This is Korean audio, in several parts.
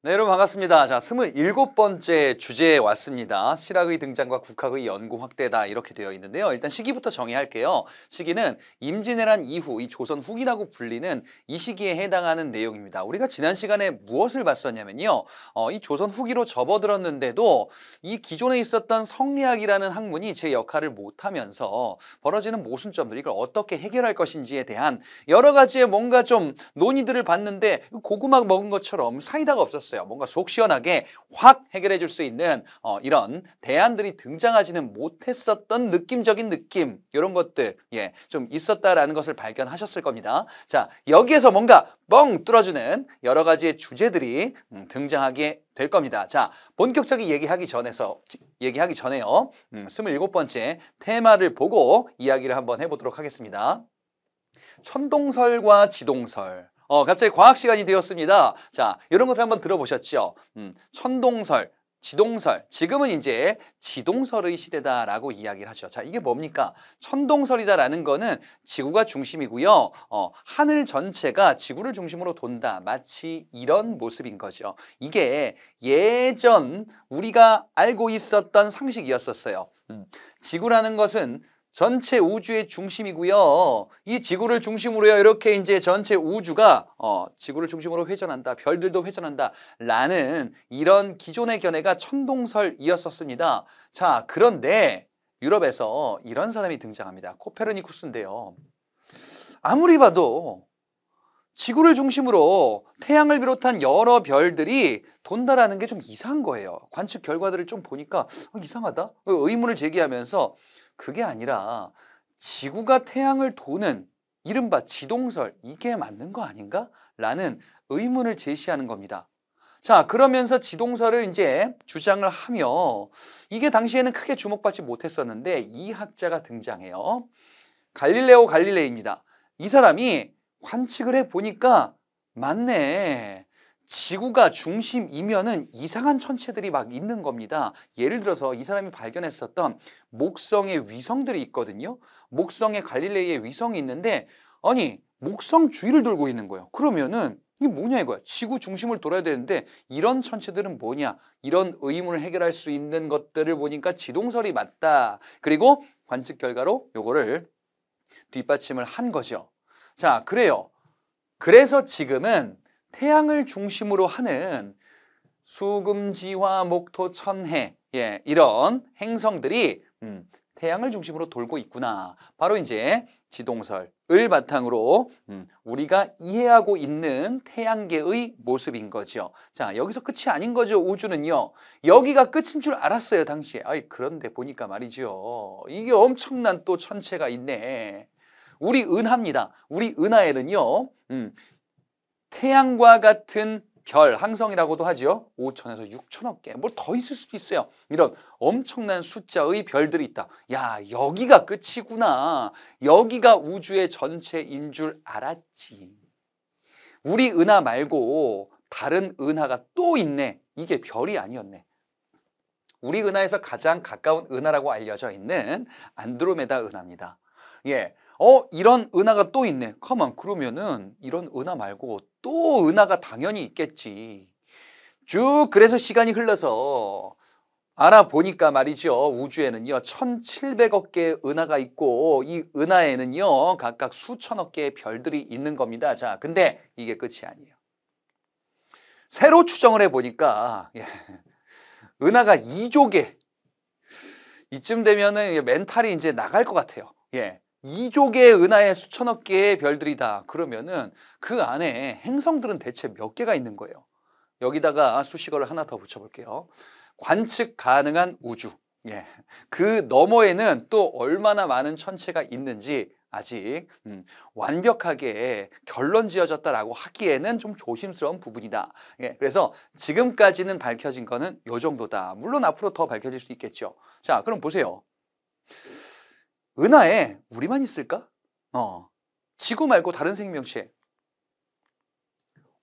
네, 여러분 반갑습니다. 자, 27번째 주제에 왔습니다. 실학의 등장과 국학의 연구 확대다 이렇게 되어 있는데요. 일단 시기부터 정의할게요. 시기는 임진왜란 이후 이 조선 후기라고 불리는 이 시기에 해당하는 내용입니다. 우리가 지난 시간에 무엇을 봤었냐면요. 이 조선 후기로 접어들었는데도 이 기존에 있었던 성리학이라는 학문이 제 역할을 못하면서 벌어지는 모순점들, 이걸 어떻게 해결할 것인지에 대한 여러 가지의 뭔가 좀 논의들을 봤는데 고구마 먹은 것처럼 사이다가 없었어요. 뭔가 속 시원하게 확 해결해 줄 수 있는 이런 대안들이 등장하지는 못했었던 느낌적인 느낌, 이런 것들 좀 있었다라는 것을 발견하셨을 겁니다. 자, 여기에서 뭔가 뻥 뚫어주는 여러 가지의 주제들이 등장하게 될 겁니다. 자, 본격적인 얘기하기 전에요. 27번째 테마를 보고 이야기를 한번 해보도록 하겠습니다. 천동설과 지동설. 갑자기 과학 시간이 되었습니다. 자, 이런 것들 한번 들어보셨죠? 천동설, 지동설. 지금은 이제 지동설의 시대다라고 이야기를 하죠. 자, 이게 뭡니까? 천동설이다라는 거는 지구가 중심이고요. 하늘 전체가 지구를 중심으로 돈다. 마치 이런 모습인 거죠. 이게 예전 우리가 알고 있었던 상식이었었어요. 지구라는 것은 전체 우주의 중심이고요. 이 지구를 중심으로요, 이렇게 이제 전체 우주가 지구를 중심으로 회전한다, 별들도 회전한다 라는 이런 기존의 견해가 천동설이었었습니다. 자, 그런데 유럽에서 이런 사람이 등장합니다. 코페르니쿠스인데요. 아무리 봐도 지구를 중심으로 태양을 비롯한 여러 별들이 돈다라는 게 좀 이상한 거예요. 관측 결과들을 좀 보니까 이상하다? 의문을 제기하면서 그게 아니라 지구가 태양을 도는 이른바 지동설, 이게 맞는 거 아닌가? 라는 의문을 제시하는 겁니다. 자, 그러면서 지동설을 이제 주장을 하며 이게 당시에는 크게 주목받지 못했었는데 이 학자가 등장해요. 갈릴레오 갈릴레이입니다. 이 사람이 관측을 해보니까 맞네. 지구가 중심이면은 이상한 천체들이 막 있는 겁니다. 예를 들어서 이 사람이 발견했었던 목성의 위성들이 있거든요. 목성에 갈릴레이의 위성이 있는데 아니 목성 주위를 돌고 있는 거예요. 그러면은 이게 뭐냐 이거야. 지구 중심을 돌아야 되는데 이런 천체들은 뭐냐. 이런 의문을 해결할 수 있는 것들을 보니까 지동설이 맞다. 그리고 관측 결과로 요거를 뒷받침을 한 거죠. 자, 그래요. 그래서 지금은 태양을 중심으로 하는 수금지화 목토 천해 이런 행성들이 태양을 중심으로 돌고 있구나. 바로 이제 지동설을 바탕으로 우리가 이해하고 있는 태양계의 모습인 거죠. 자, 여기서 끝이 아닌 거죠. 우주는요. 여기가 끝인 줄 알았어요, 당시에. 그런데 보니까 말이죠. 이게 엄청난 또 천체가 있네. 우리 은하입니다. 우리 은하에는요. 태양과 같은 별, 항성이라고도 하죠. 5천에서 6천억 개, 뭘 더 있을 수도 있어요. 이런 엄청난 숫자의 별들이 있다. 야, 여기가 끝이구나. 여기가 우주의 전체인 줄 알았지. 우리 은하 말고 다른 은하가 또 있네. 이게 별이 아니었네. 우리 은하에서 가장 가까운 은하라고 알려져 있는 안드로메다 은하입니다. 이런 은하가 또 있네. 가만, 그러면은 이런 은하 말고 또 은하가 당연히 있겠지. 쭉 그래서 시간이 흘러서 알아보니까 말이죠. 우주에는요 1700억 개의 은하가 있고 이 은하에는요 각각 수천억 개의 별들이 있는 겁니다. 자, 근데 이게 끝이 아니에요. 새로 추정을 해보니까 은하가 2조 개. 이쯤 되면은 멘탈이 이제 나갈 것 같아요. 2조 개의 은하에 수천억 개의 별들이다. 그러면은 그 안에 행성들은 대체 몇 개가 있는 거예요? 여기다가 수식어를 하나 더 붙여볼게요. 관측 가능한 우주. 그 너머에는 또 얼마나 많은 천체가 있는지 아직 완벽하게 결론 지어졌다라고 하기에는 좀 조심스러운 부분이다. 그래서 지금까지는 밝혀진 거는 요 정도다. 물론 앞으로 더 밝혀질 수 있겠죠. 자, 그럼 보세요. 은하에 우리만 있을까? 지구 말고 다른 생명체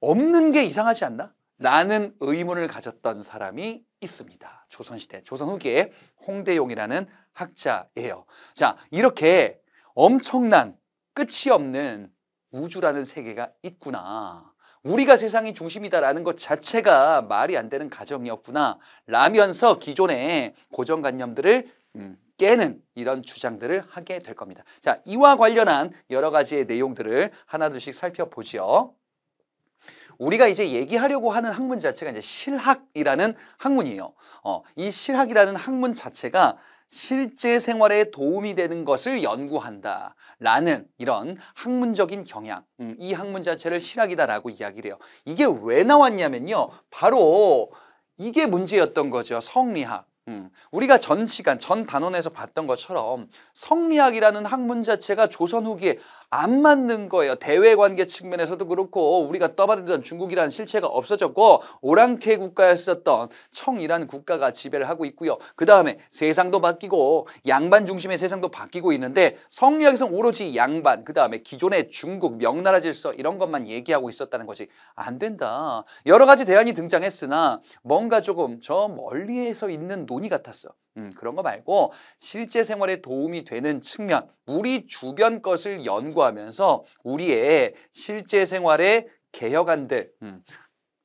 없는 게 이상하지 않나? 라는 의문을 가졌던 사람이 있습니다. 조선시대, 조선 후기에 홍대용이라는 학자예요. 자, 이렇게 엄청난 끝이 없는 우주라는 세계가 있구나. 우리가 세상이 중심이다라는 것 자체가 말이 안 되는 가정이었구나 라면서 기존의 고정관념들을 깨는 이런 주장들을 하게 될 겁니다. 자, 이와 관련한 여러 가지의 내용들을 하나둘씩 살펴보죠. 우리가 이제 얘기하려고 하는 학문 자체가 이제 실학이라는 학문이에요. 이 실학이라는 학문 자체가 실제 생활에 도움이 되는 것을 연구한다라는 이런 학문적인 경향, 이 학문 자체를 실학이다라고 이야기를 해요. 이게 왜 나왔냐면요, 바로 이게 문제였던 거죠. 성리학. 우리가 전 단원에서 봤던 것처럼 성리학이라는 학문 자체가 조선 후기에 안 맞는 거예요. 대외관계 측면에서도 그렇고 우리가 떠받들던 중국이라는 실체가 없어졌고 오랑캐 국가였었던 청이라는 국가가 지배를 하고 있고요. 그 다음에 세상도 바뀌고 양반 중심의 세상도 바뀌고 있는데 성리학에서는 오로지 양반, 그 다음에 기존의 중국, 명나라 질서 이런 것만 얘기하고 있었다는 것이 안 된다. 여러 가지 대안이 등장했으나 뭔가 조금 저 멀리에서 있는 논의 같았어. 그런 거 말고 실제 생활에 도움이 되는 측면, 우리 주변 것을 연구하면서 우리의 실제 생활의 개혁안들,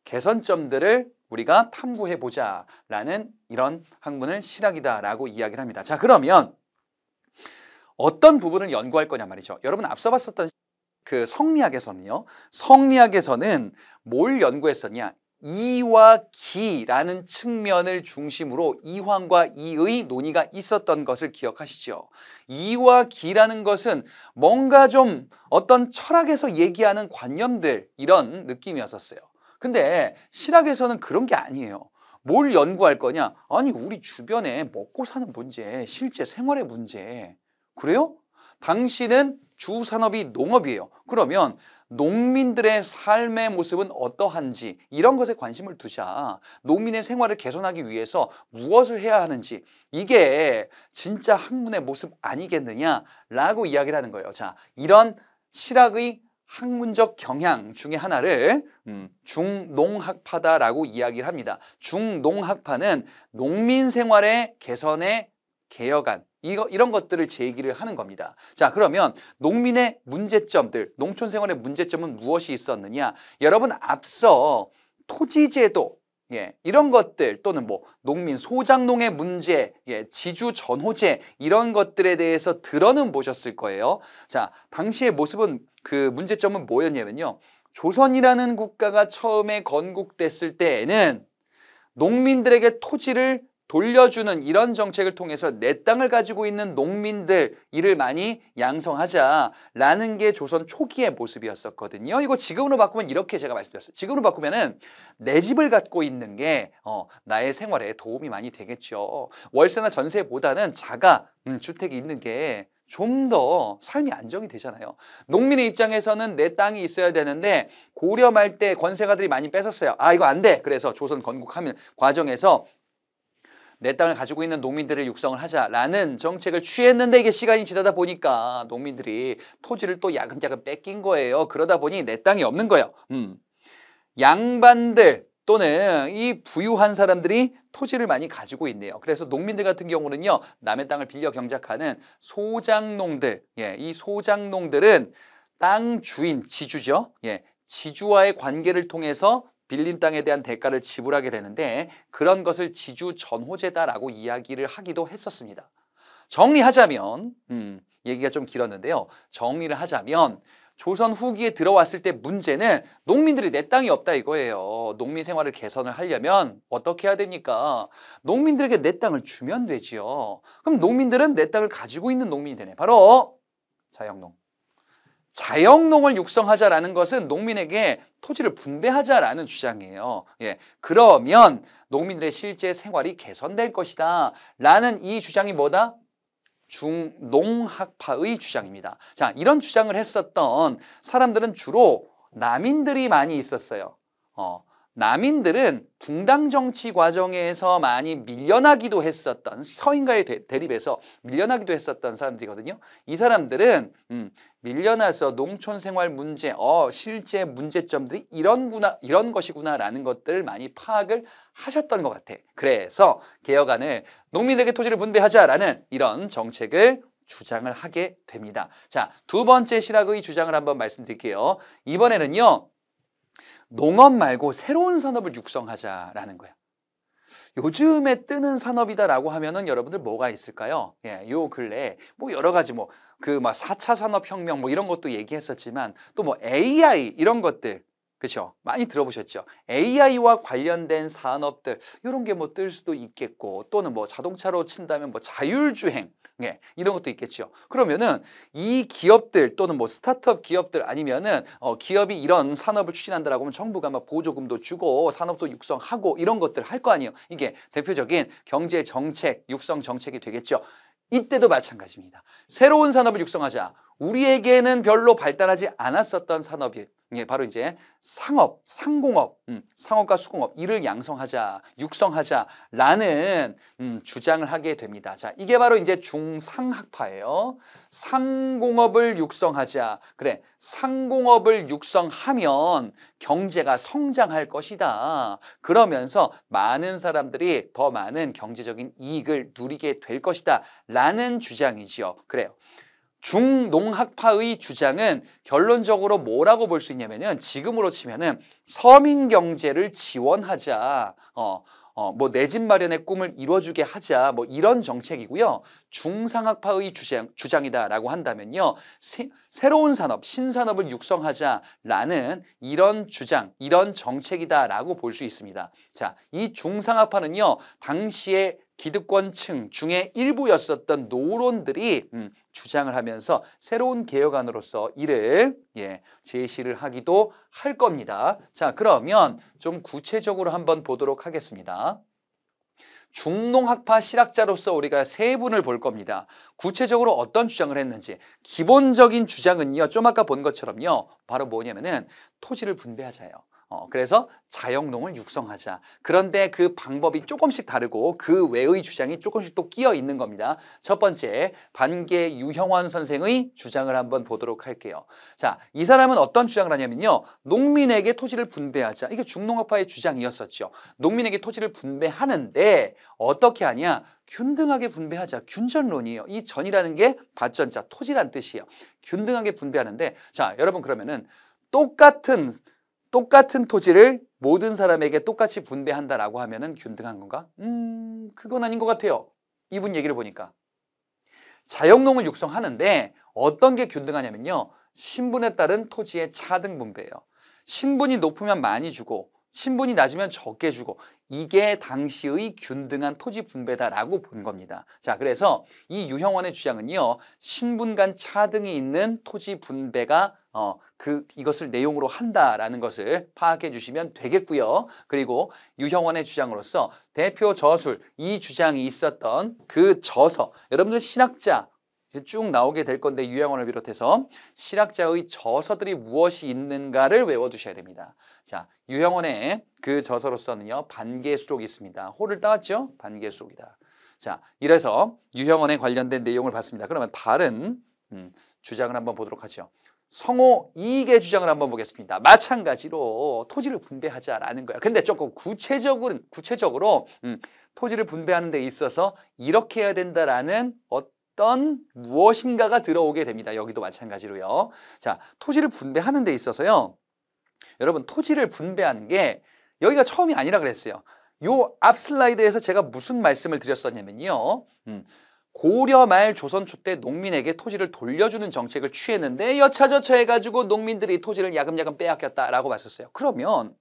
개선점들을 우리가 탐구해보자라는 이런 학문을 실학이다라고 이야기를 합니다. 자, 그러면 어떤 부분을 연구할 거냐 말이죠. 여러분 앞서 봤었던 그 성리학에서는요, 성리학에서는 뭘 연구했었냐? 이와 기라는 측면을 중심으로 이황과 이의 논의가 있었던 것을 기억하시죠? 이와 기라는 것은 뭔가 좀 어떤 철학에서 얘기하는 관념들 이런 느낌이었었어요. 근데 실학에서는 그런 게 아니에요. 뭘 연구할 거냐? 아니 우리 주변에 먹고 사는 문제, 실제 생활의 문제. 그래요? 당신은 주 산업이 농업이에요. 그러면 농민들의 삶의 모습은 어떠한지 이런 것에 관심을 두자. 농민의 생활을 개선하기 위해서 무엇을 해야 하는지 이게 진짜 학문의 모습 아니겠느냐라고 이야기를 하는 거예요. 자, 이런 실학의 학문적 경향 중에 하나를 중농학파다라고 이야기를 합니다. 중농학파는 농민 생활의 개선의 개혁안 이런 것들을 제기를 하는 겁니다. 자, 그러면 농민의 문제점들, 농촌 생활의 문제점은 무엇이 있었느냐? 여러분 앞서 토지제도 이런 것들 또는 뭐 농민 소작농의 문제, 지주 전호제 이런 것들에 대해서 들어는 보셨을 거예요. 자, 당시의 모습은 그 문제점은 뭐였냐면요. 조선이라는 국가가 처음에 건국됐을 때에는 농민들에게 토지를 돌려주는 이런 정책을 통해서 내 땅을 가지고 있는 농민들 이를 많이 양성하자라는 게 조선 초기의 모습이었었거든요. 이거 지금으로 바꾸면 이렇게 제가 말씀드렸어요. 지금으로 바꾸면은 내 집을 갖고 있는 게 나의 생활에 도움이 많이 되겠죠. 월세나 전세보다는 자가 주택이 있는 게 좀 더 삶이 안정이 되잖아요. 농민의 입장에서는 내 땅이 있어야 되는데 고려 말 때 권세가들이 많이 뺏었어요. 아 이거 안 돼. 그래서 조선 건국하는 과정에서 내 땅을 가지고 있는 농민들을 육성을 하자라는 정책을 취했는데 이게 시간이 지나다 보니까 농민들이 토지를 또 야금야금 뺏긴 거예요. 그러다 보니 내 땅이 없는 거예요. 양반들 또는 이 부유한 사람들이 토지를 많이 가지고 있네요. 그래서 농민들 같은 경우는요, 남의 땅을 빌려 경작하는 소작농들, 이 소작농들은 땅 주인, 지주죠. 지주와의 관계를 통해서 빌린 땅에 대한 대가를 지불하게 되는데 그런 것을 지주 전호제다라고 이야기를 하기도 했었습니다. 정리하자면 얘기가 좀 길었는데요. 정리를 하자면 조선 후기에 들어왔을 때 문제는 농민들이 내 땅이 없다 이거예요. 농민 생활을 개선을 하려면 어떻게 해야 됩니까? 농민들에게 내 땅을 주면 되지요. 그럼 농민들은 내 땅을 가지고 있는 농민이 되네. 바로 자영농. 자영농을 육성하자라는 것은 농민에게 토지를 분배하자라는 주장이에요. 그러면 농민들의 실제 생활이 개선될 것이다 라는 이 주장이 뭐다? 중농학파의 주장입니다. 자, 이런 주장을 했었던 사람들은 주로 남인들이 많이 있었어요. 남인들은 붕당 정치 과정에서 많이 밀려나기도 했었던, 서인과의 대립에서 밀려나기도 했었던 사람들이거든요. 이 사람들은 밀려나서 농촌 생활 문제, 실제 문제점들이 이런 것이구나라는 것들을 많이 파악을 하셨던 것 같아. 그래서 개혁안을 농민에게 토지를 분배하자라는 이런 정책을 주장을 하게 됩니다. 자, 두 번째 실학의 주장을 한번 말씀드릴게요. 이번에는요. 농업 말고 새로운 산업을 육성하자라는 거야. 요즘에 뜨는 산업이다라고 하면은 여러분들 뭐가 있을까요? 예, 요 근래에 뭐 여러 가지 뭐 그 막 4차 산업혁명 뭐 이런 것도 얘기했었지만 또 뭐 AI 이런 것들 그렇죠? 많이 들어보셨죠? AI와 관련된 산업들 이런 게 뭐 뜰 수도 있겠고 또는 뭐 자동차로 친다면 뭐 자율주행 예, 이런 것도 있겠죠. 그러면은 이 기업들 또는 뭐 스타트업 기업들 아니면은 기업이 이런 산업을 추진한다라고 하면 정부가 막 보조금도 주고 산업도 육성하고 이런 것들 할 거 아니에요. 이게 대표적인 경제 정책, 육성 정책이 되겠죠. 이때도 마찬가지입니다. 새로운 산업을 육성하자. 우리에게는 별로 발달하지 않았었던 산업이 바로 이제 상업, 상공업, 상업과 수공업 이를 양성하자, 육성하자라는 주장을 하게 됩니다. 자, 이게 바로 이제 중상학파예요. 상공업을 육성하자. 그래, 상공업을 육성하면 경제가 성장할 것이다. 그러면서 많은 사람들이 더 많은 경제적인 이익을 누리게 될 것이다. 라는 주장이지요. 그래요. 중농학파의 주장은 결론적으로 뭐라고 볼 수 있냐면은 지금으로 치면은 서민 경제를 지원하자, 뭐 내 집 마련의 꿈을 이뤄주게 하자, 뭐 이런 정책이고요. 중상학파의 주장이다라고 한다면요, 새로운 산업, 신산업을 육성하자라는 이런 주장, 이런 정책이다라고 볼 수 있습니다. 자, 이 중상학파는요, 당시에 기득권층 중에 일부였었던 노론들이 주장을 하면서 새로운 개혁안으로서 이를 제시를 하기도 할 겁니다. 자, 그러면 좀 구체적으로 한번 보도록 하겠습니다. 중농학파 실학자로서 우리가 세 분을 볼 겁니다. 구체적으로 어떤 주장을 했는지. 기본적인 주장은요, 좀 아까 본 것처럼요, 바로 뭐냐면은 토지를 분배하자예요. 그래서 자영농을 육성하자. 그런데 그 방법이 조금씩 다르고 그 외의 주장이 조금씩 또 끼어 있는 겁니다. 첫 번째, 반개 유형원 선생의 주장을 한번 보도록 할게요. 자, 이 사람은 어떤 주장을 하냐면요, 농민에게 토지를 분배하자. 이게 중농학파의 주장이었었죠. 농민에게 토지를 분배하는데 어떻게 하냐? 균등하게 분배하자. 균전론이에요. 이 전이라는 게 밭전자, 토지란 뜻이에요. 균등하게 분배하는데, 자, 여러분 그러면은 똑같은 토지를 모든 사람에게 똑같이 분배한다라고 하면은 균등한 건가? 그건 아닌 것 같아요. 이분 얘기를 보니까. 자영농을 육성하는데 어떤 게 균등하냐면요, 신분에 따른 토지의 차등 분배예요. 신분이 높으면 많이 주고 신분이 낮으면 적게 주고, 이게 당시의 균등한 토지 분배다라고 본 겁니다. 자, 그래서 이 유형원의 주장은요, 신분 간 차등이 있는 토지 분배가 이것을 내용으로 한다라는 것을 파악해 주시면 되겠고요. 그리고 유형원의 주장으로서 대표 저술, 이 주장이 있었던 그 저서, 여러분들 신학자 쭉 나오게 될 건데, 유형원을 비롯해서 실학자의 저서들이 무엇이 있는가를 외워두셔야 됩니다. 자, 유형원의 그 저서로서는요, 반개수록이 있습니다. 호를 따왔죠? 반개수록이다. 자, 이래서 유형원에 관련된 내용을 봤습니다. 그러면 다른 주장을 한번 보도록 하죠. 성호 이익의 주장을 한번 보겠습니다. 마찬가지로 토지를 분배하자라는 거야. 근데 조금 구체적으로 토지를 분배하는 데 있어서 이렇게 해야 된다라는 어떤 무엇인가가 들어오게 됩니다. 여기도 마찬가지로요. 자, 토지를 분배하는 데 있어서요, 여러분 토지를 분배하는 게 여기가 처음이 아니라 그랬어요. 요 앞 슬라이드에서 제가 무슨 말씀을 드렸었냐면요, 고려 말 조선 초 때 농민에게 토지를 돌려주는 정책을 취했는데 여차저차 해가지고 농민들이 토지를 야금야금 빼앗겼다라고 봤었어요. 그러면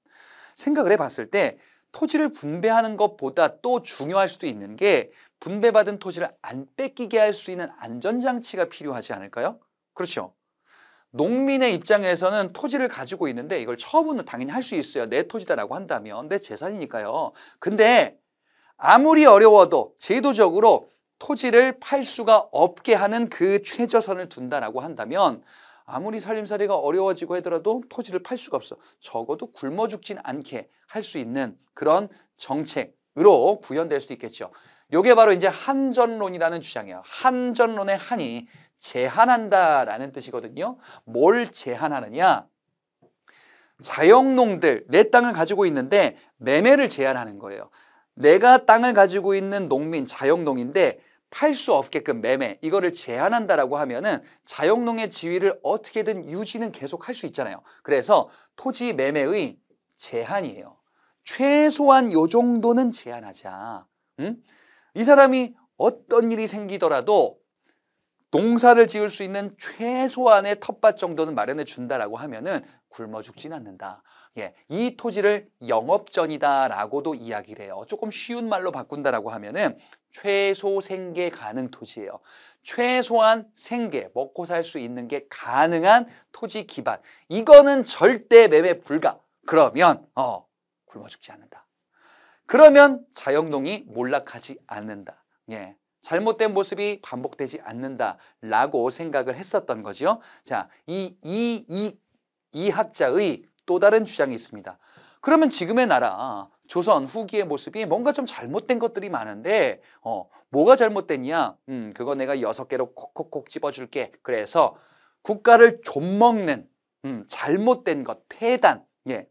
생각을 해봤을 때 토지를 분배하는 것보다 또 중요할 수도 있는 게, 분배받은 토지를 안 뺏기게 할 수 있는 안전장치가 필요하지 않을까요? 그렇죠. 농민의 입장에서는 토지를 가지고 있는데 이걸 처분은 당연히 할 수 있어요. 내 토지다라고 한다면 내 재산이니까요. 근데 아무리 어려워도 제도적으로 토지를 팔 수가 없게 하는 그 최저선을 둔다라고 한다면 아무리 살림살이가 어려워지고 하더라도 토지를 팔 수가 없어. 적어도 굶어 죽진 않게 할 수 있는 그런 정책으로 구현될 수도 있겠죠. 이게 바로 이제 한전론이라는 주장이에요. 한전론의 한이 제한한다라는 뜻이거든요. 뭘 제한하느냐? 자영농들, 내 땅을 가지고 있는데 매매를 제한하는 거예요. 내가 땅을 가지고 있는 농민, 자영농인데 팔 수 없게끔 매매, 이거를 제한한다라고 하면은 자영농의 지위를 어떻게든 유지는 계속 할 수 있잖아요. 그래서 토지 매매의 제한이에요. 최소한 요 정도는 제한하자. 응? 이 사람이 어떤 일이 생기더라도 농사를 지을 수 있는 최소한의 텃밭 정도는 마련해 준다라고 하면은 굶어 죽진 않는다. 예, 이 토지를 영업전이다라고도 이야기를 해요. 조금 쉬운 말로 바꾼다라고 하면은 최소 생계 가능 토지예요. 최소한 생계, 먹고 살 수 있는 게 가능한 토지 기반. 이거는 절대 매매 불가. 그러면 굶어 죽지 않는다. 그러면 자영농이 몰락하지 않는다. 예. 잘못된 모습이 반복되지 않는다라고 생각을 했었던 거죠. 자, 이 학자의 또 다른 주장이 있습니다. 그러면 지금의 나라, 조선 후기의 모습이 뭔가 좀 잘못된 것들이 많은데, 뭐가 잘못됐냐? 그거 내가 6개로 콕콕콕 집어줄게. 그래서 국가를 좀먹는, 잘못된 것, 폐단, 예.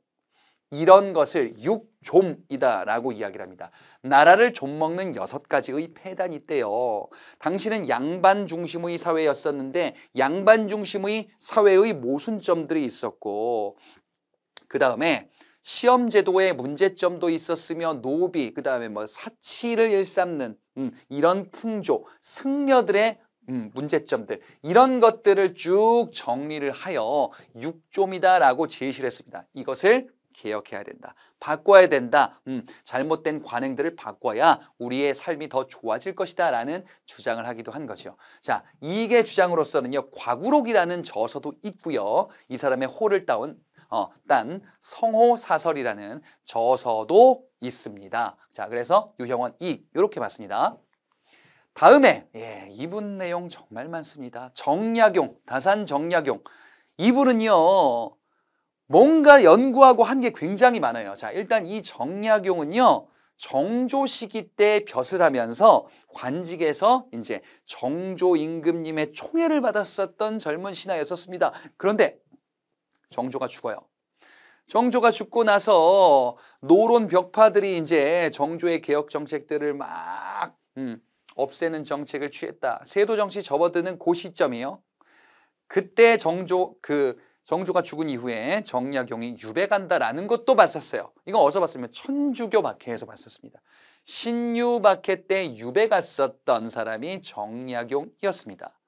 이런 것을 육좀이다라고 이야기를 합니다. 나라를 좀먹는 6가지의 폐단이 있대요. 당시는 양반 중심의 사회였었는데 양반 중심의 사회의 모순점들이 있었고 그 다음에 시험제도의 문제점도 있었으며 노비, 그 다음에 뭐 사치를 일삼는 이런 풍조, 승려들의 문제점들 이런 것들을 쭉 정리를 하여 육좀이다라고 제시를 했습니다. 이것을 개혁해야 된다. 바꿔야 된다. 잘못된 관행들을 바꿔야 우리의 삶이 더 좋아질 것이다 라는 주장을 하기도 한 거죠. 자, 이게 주장으로서는요. 과구록이라는 저서도 있고요. 이 사람의 호를 딴 성호사설이라는 저서도 있습니다. 자, 그래서 유형원 이렇게 봤습니다. 다음에 이분 내용 정말 많습니다. 정약용, 다산 정약용. 이분은요. 뭔가 연구하고 한 게 굉장히 많아요. 자, 일단 이 정약용은요. 정조 시기 때 벼슬 하면서 관직에서 이제 정조 임금님의 총애를 받았었던 젊은 신하였었습니다. 그런데 정조가 죽어요. 정조가 죽고 나서 노론 벽파들이 이제 정조의 개혁 정책들을 막 없애는 정책을 취했다. 세도 정치 접어드는 그 시점이에요. 그때 정조가 죽은 이후에 정약용이 유배간다라는 것도 봤었어요. 이거 어디서 봤으면 천주교 박해에서 봤었습니다. 신유 박해 때 유배 갔었던 사람이 정약용이었습니다.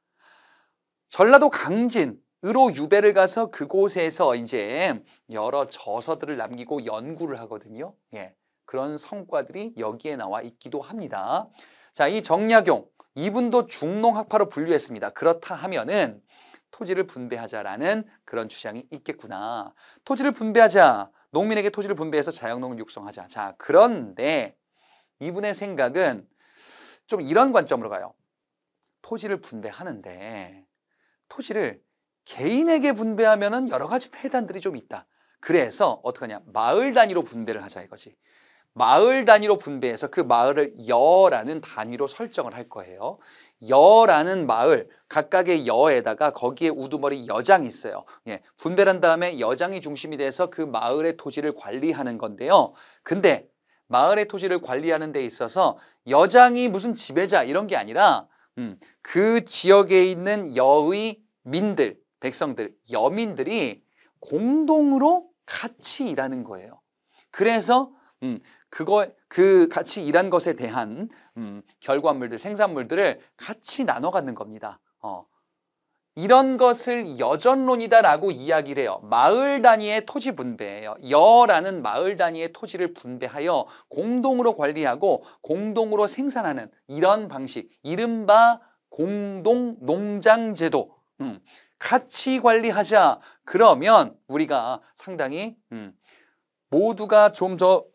전라도 강진으로 유배를 가서 그곳에서 이제 여러 저서들을 남기고 연구를 하거든요. 예, 그런 성과들이 여기에 나와 있기도 합니다. 자, 이 정약용 이분도 중농학파로 분류했습니다. 그렇다 하면은 토지를 분배하자라는 그런 주장이 있겠구나. 토지를 분배하자. 농민에게 토지를 분배해서 자영농을 육성하자. 자, 그런데 이분의 생각은 좀 이런 관점으로 가요. 토지를 분배하는데 토지를 개인에게 분배하면은 여러 가지 폐단들이 좀 있다. 그래서 어떡하냐? 마을 단위로 분배를 하자 이거지. 마을 단위로 분배해서 그 마을을 여라는 단위로 설정을 할 거예요. 여라는 마을, 각각의 여에다가 거기에 우두머리 여장이 있어요. 예, 분배를 한 다음에 여장이 중심이 돼서 그 마을의 토지를 관리하는 건데요. 근데 마을의 토지를 관리하는 데 있어서 여장이 무슨 지배자 이런 게 아니라 그 지역에 있는 여의 민들, 백성들, 여민들이 공동으로 같이 일하는 거예요. 그래서 그 같이 일한 것에 대한 결과물들, 생산물들을 같이 나눠 갖는 겁니다. 이런 것을 여전론이다라고 이야기를 해요. 마을 단위의 토지 분배예요. 여라는 마을 단위의 토지를 분배하여 공동으로 관리하고 공동으로 생산하는 이런 방식, 이른바 공동 농장제도. 같이 관리하자. 그러면 우리가 상당히 모두가 좀 더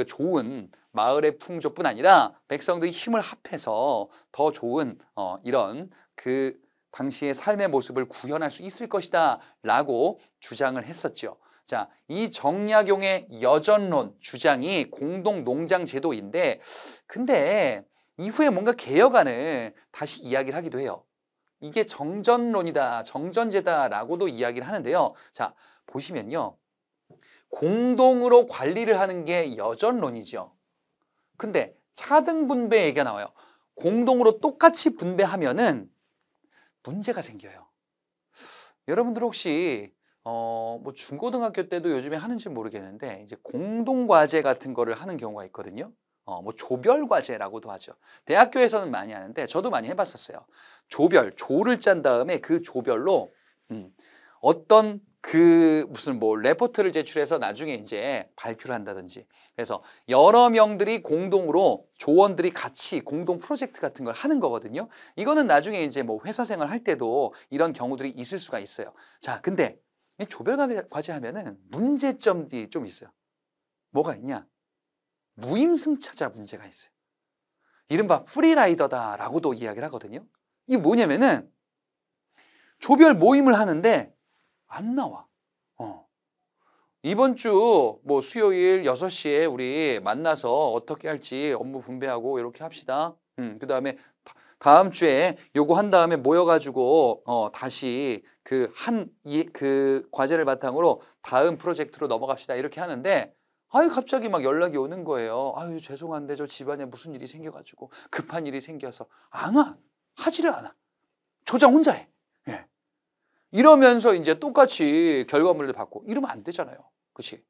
좋은 마을의 풍조뿐 아니라 백성들이 힘을 합해서 더 좋은 이런 그 당시의 삶의 모습을 구현할 수 있을 것이다 라고 주장을 했었죠. 자, 이 정약용의 여전론 주장이 공동 농장 제도인데 근데 이후에 뭔가 개혁안을 다시 이야기를 하기도 해요. 이게 정전론이다, 정전제다라고도 이야기를 하는데요. 자, 보시면요. 공동으로 관리를 하는 게 여전론이죠. 근데 차등 분배 얘기가 나와요. 공동으로 똑같이 분배하면은 문제가 생겨요. 여러분들 혹시 뭐 중고등학교 때도 요즘에 하는지 모르겠는데 이제 공동과제 같은 거를 하는 경우가 있거든요. 뭐 조별과제라고도 하죠. 대학교에서는 많이 하는데 저도 많이 해봤었어요. 조를 짠 다음에 그 조별로 어떤 그 무슨 뭐 레포트를 제출해서 나중에 이제 발표를 한다든지 그래서 여러 명들이 공동으로 조원들이 같이 공동 프로젝트 같은 걸 하는 거거든요. 이거는 나중에 이제 뭐 회사 생활 할 때도 이런 경우들이 있을 수가 있어요. 자, 근데 이 조별과제 하면은 문제점이 좀 있어요. 뭐가 있냐? 무임승차자 문제가 있어요. 이른바 프리라이더다라고도 이야기를 하거든요. 이게 뭐냐면은 조별 모임을 하는데 안 나와. 이번 주 뭐 수요일 6시에 우리 만나서 어떻게 할지 업무 분배하고 이렇게 합시다. 그다음에 다음 주에 요거 한 다음에 모여가지고 다시 그 과제를 바탕으로 다음 프로젝트로 넘어갑시다 이렇게 하는데 아유 갑자기 막 연락이 오는 거예요. 아유 죄송한데 저 집안에 무슨 일이 생겨가지고 급한 일이 생겨서 안 와. 하지를 않아. 조장 혼자 해. 예. 이러면서 이제 똑같이 결과물을 받고 이러면 안 되잖아요. 그렇지?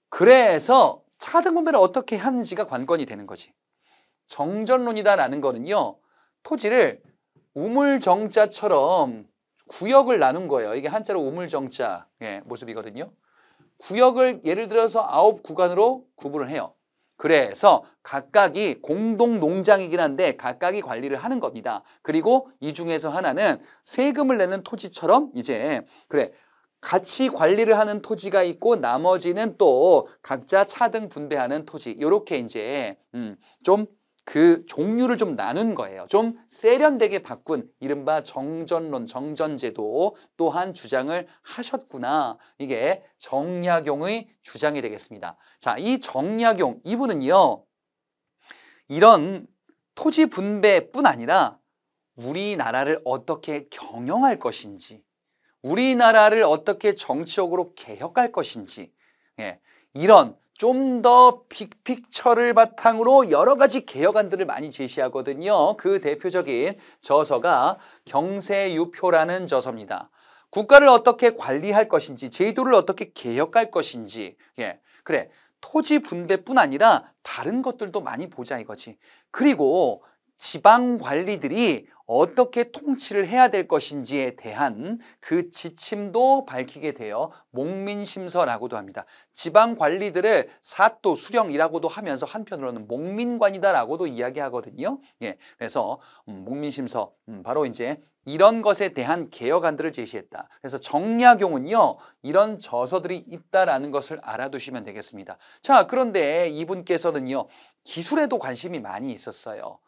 그래서 차등 분배를 어떻게 하는지가 관건이 되는 거지. 정전론이다라는 거는요. 토지를 우물정자처럼 구역을 나눈 거예요. 이게 한자로 우물정자 모습이거든요. 구역을 예를 들어서 9구간으로 구분을 해요. 그래서 각각이 공동 농장이긴 한데 각각이 관리를 하는 겁니다. 그리고 이 중에서 하나는 세금을 내는 토지처럼 이제 그래 같이 관리를 하는 토지가 있고 나머지는 또 각자 차등 분배하는 토지 이렇게 이제 좀 그 종류를 좀 나눈 거예요. 좀 세련되게 바꾼 이른바 정전론, 정전제도 또한 주장을 하셨구나. 이게 정약용의 주장이 되겠습니다. 자, 이 정약용 이분은요. 이런 토지 분배뿐 아니라 우리나라를 어떻게 경영할 것인지 우리나라를 어떻게 정치적으로 개혁할 것인지 이런 좀 더 빅픽처를 바탕으로 여러 가지 개혁안들을 많이 제시하거든요. 그 대표적인 저서가 경세유표라는 저서입니다. 국가를 어떻게 관리할 것인지 제도를 어떻게 개혁할 것인지 그래 토지 분배뿐 아니라 다른 것들도 많이 보자 이거지. 그리고 지방 관리들이 어떻게 통치를 해야 될 것인지에 대한 그 지침도 밝히게 되어 목민심서라고도 합니다. 지방 관리들을 사또 수령이라고도 하면서 한편으로는 목민관이다라고도 이야기하거든요. 그래서 목민심서 바로 이제 이런 것에 대한 개혁안들을 제시했다. 그래서 정약용은요 이런 저서들이 있다라는 것을 알아두시면 되겠습니다. 자, 그런데 이분께서는요 기술에도 관심이 많이 있었어요.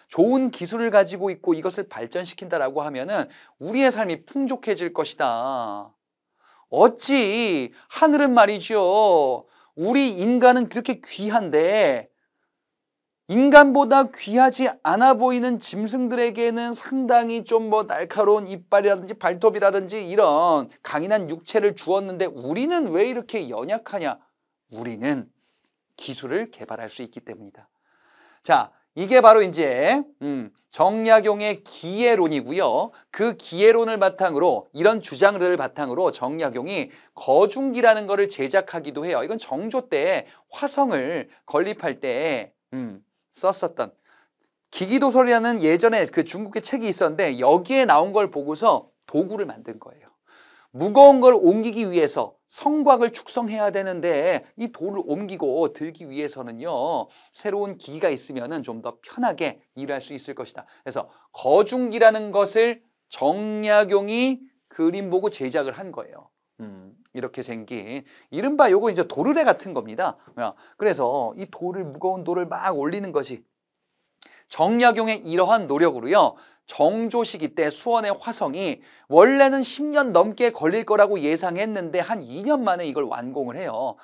좋은 기술을 가지고 있고 이것을 발전시킨다라고 하면은 우리의 삶이 풍족해질 것이다. 어찌 하늘은 말이죠. 우리 인간은 그렇게 귀한데 인간보다 귀하지 않아 보이는 짐승들에게는 상당히 좀 뭐 날카로운 이빨이라든지 발톱이라든지 이런 강인한 육체를 주었는데 우리는 왜 이렇게 연약하냐? 우리는 기술을 개발할 수 있기 때문이다. 자, 이게 바로 이제 정약용의 기예론이고요. 그 기예론을 바탕으로 이런 주장들을 바탕으로 정약용이 거중기라는 거를 제작하기도 해요. 이건 정조 때 화성을 건립할 때 썼었던 기기도설이라는 예전에 그 중국의 책이 있었는데 여기에 나온 걸 보고서 도구를 만든 거예요. 무거운 걸 옮기기 위해서 성곽을 축성해야 되는데 이 돌을 옮기고 들기 위해서는요 새로운 기기가 있으면 좀 더 편하게 일할 수 있을 것이다. 그래서 거중기라는 것을 정약용이 그림 보고 제작을 한 거예요. 이렇게 생긴 이른바 요거 이제 도르래 같은 겁니다. 그래서 이 무거운 돌을 막 올리는 것이 정약용의 이러한 노력으로요 정조 시기 때 수원의 화성이 원래는 10년 넘게 걸릴 거라고 예상했는데 한 2년 만에 이걸 완공을 해요.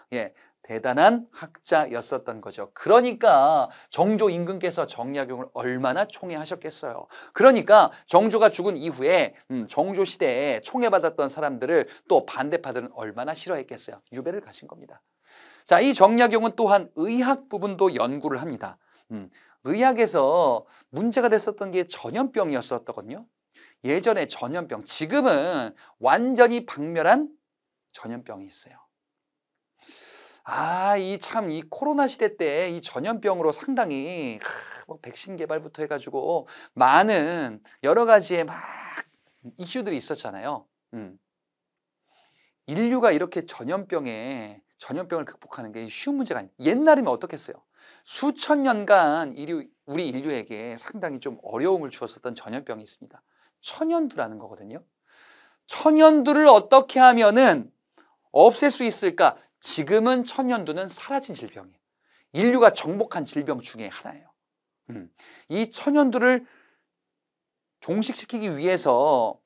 대단한 학자였었던 거죠. 그러니까 정조 임금께서 정약용을 얼마나 총애하셨겠어요. 그러니까 정조가 죽은 이후에 정조 시대에 총애받았던 사람들을 또 반대파들은 얼마나 싫어했겠어요. 유배를 가신 겁니다. 자, 이 정약용은 또한 의학 부분도 연구를 합니다. 의학에서 문제가 됐었던 게 전염병이었었거든요. 예전에 전염병, 지금은 완전히 박멸한 전염병이 있어요. 이 코로나 시대 때 이 전염병으로 상당히 뭐 백신 개발부터 해가지고 많은 여러 가지의 막 이슈들이 있었잖아요. 인류가 이렇게 전염병을 극복하는 게 쉬운 문제가 아니에요. 옛날이면 어떻겠어요? 수천 년간 우리 인류에게 상당히 좀 어려움을 주었었던 전염병이 있습니다. 천연두라는 거거든요. 천연두를 어떻게 하면은 없앨 수 있을까? 지금은 천연두는 사라진 질병이에요. 인류가 정복한 질병 중에 하나예요. 이 천연두를 종식시키기 위해서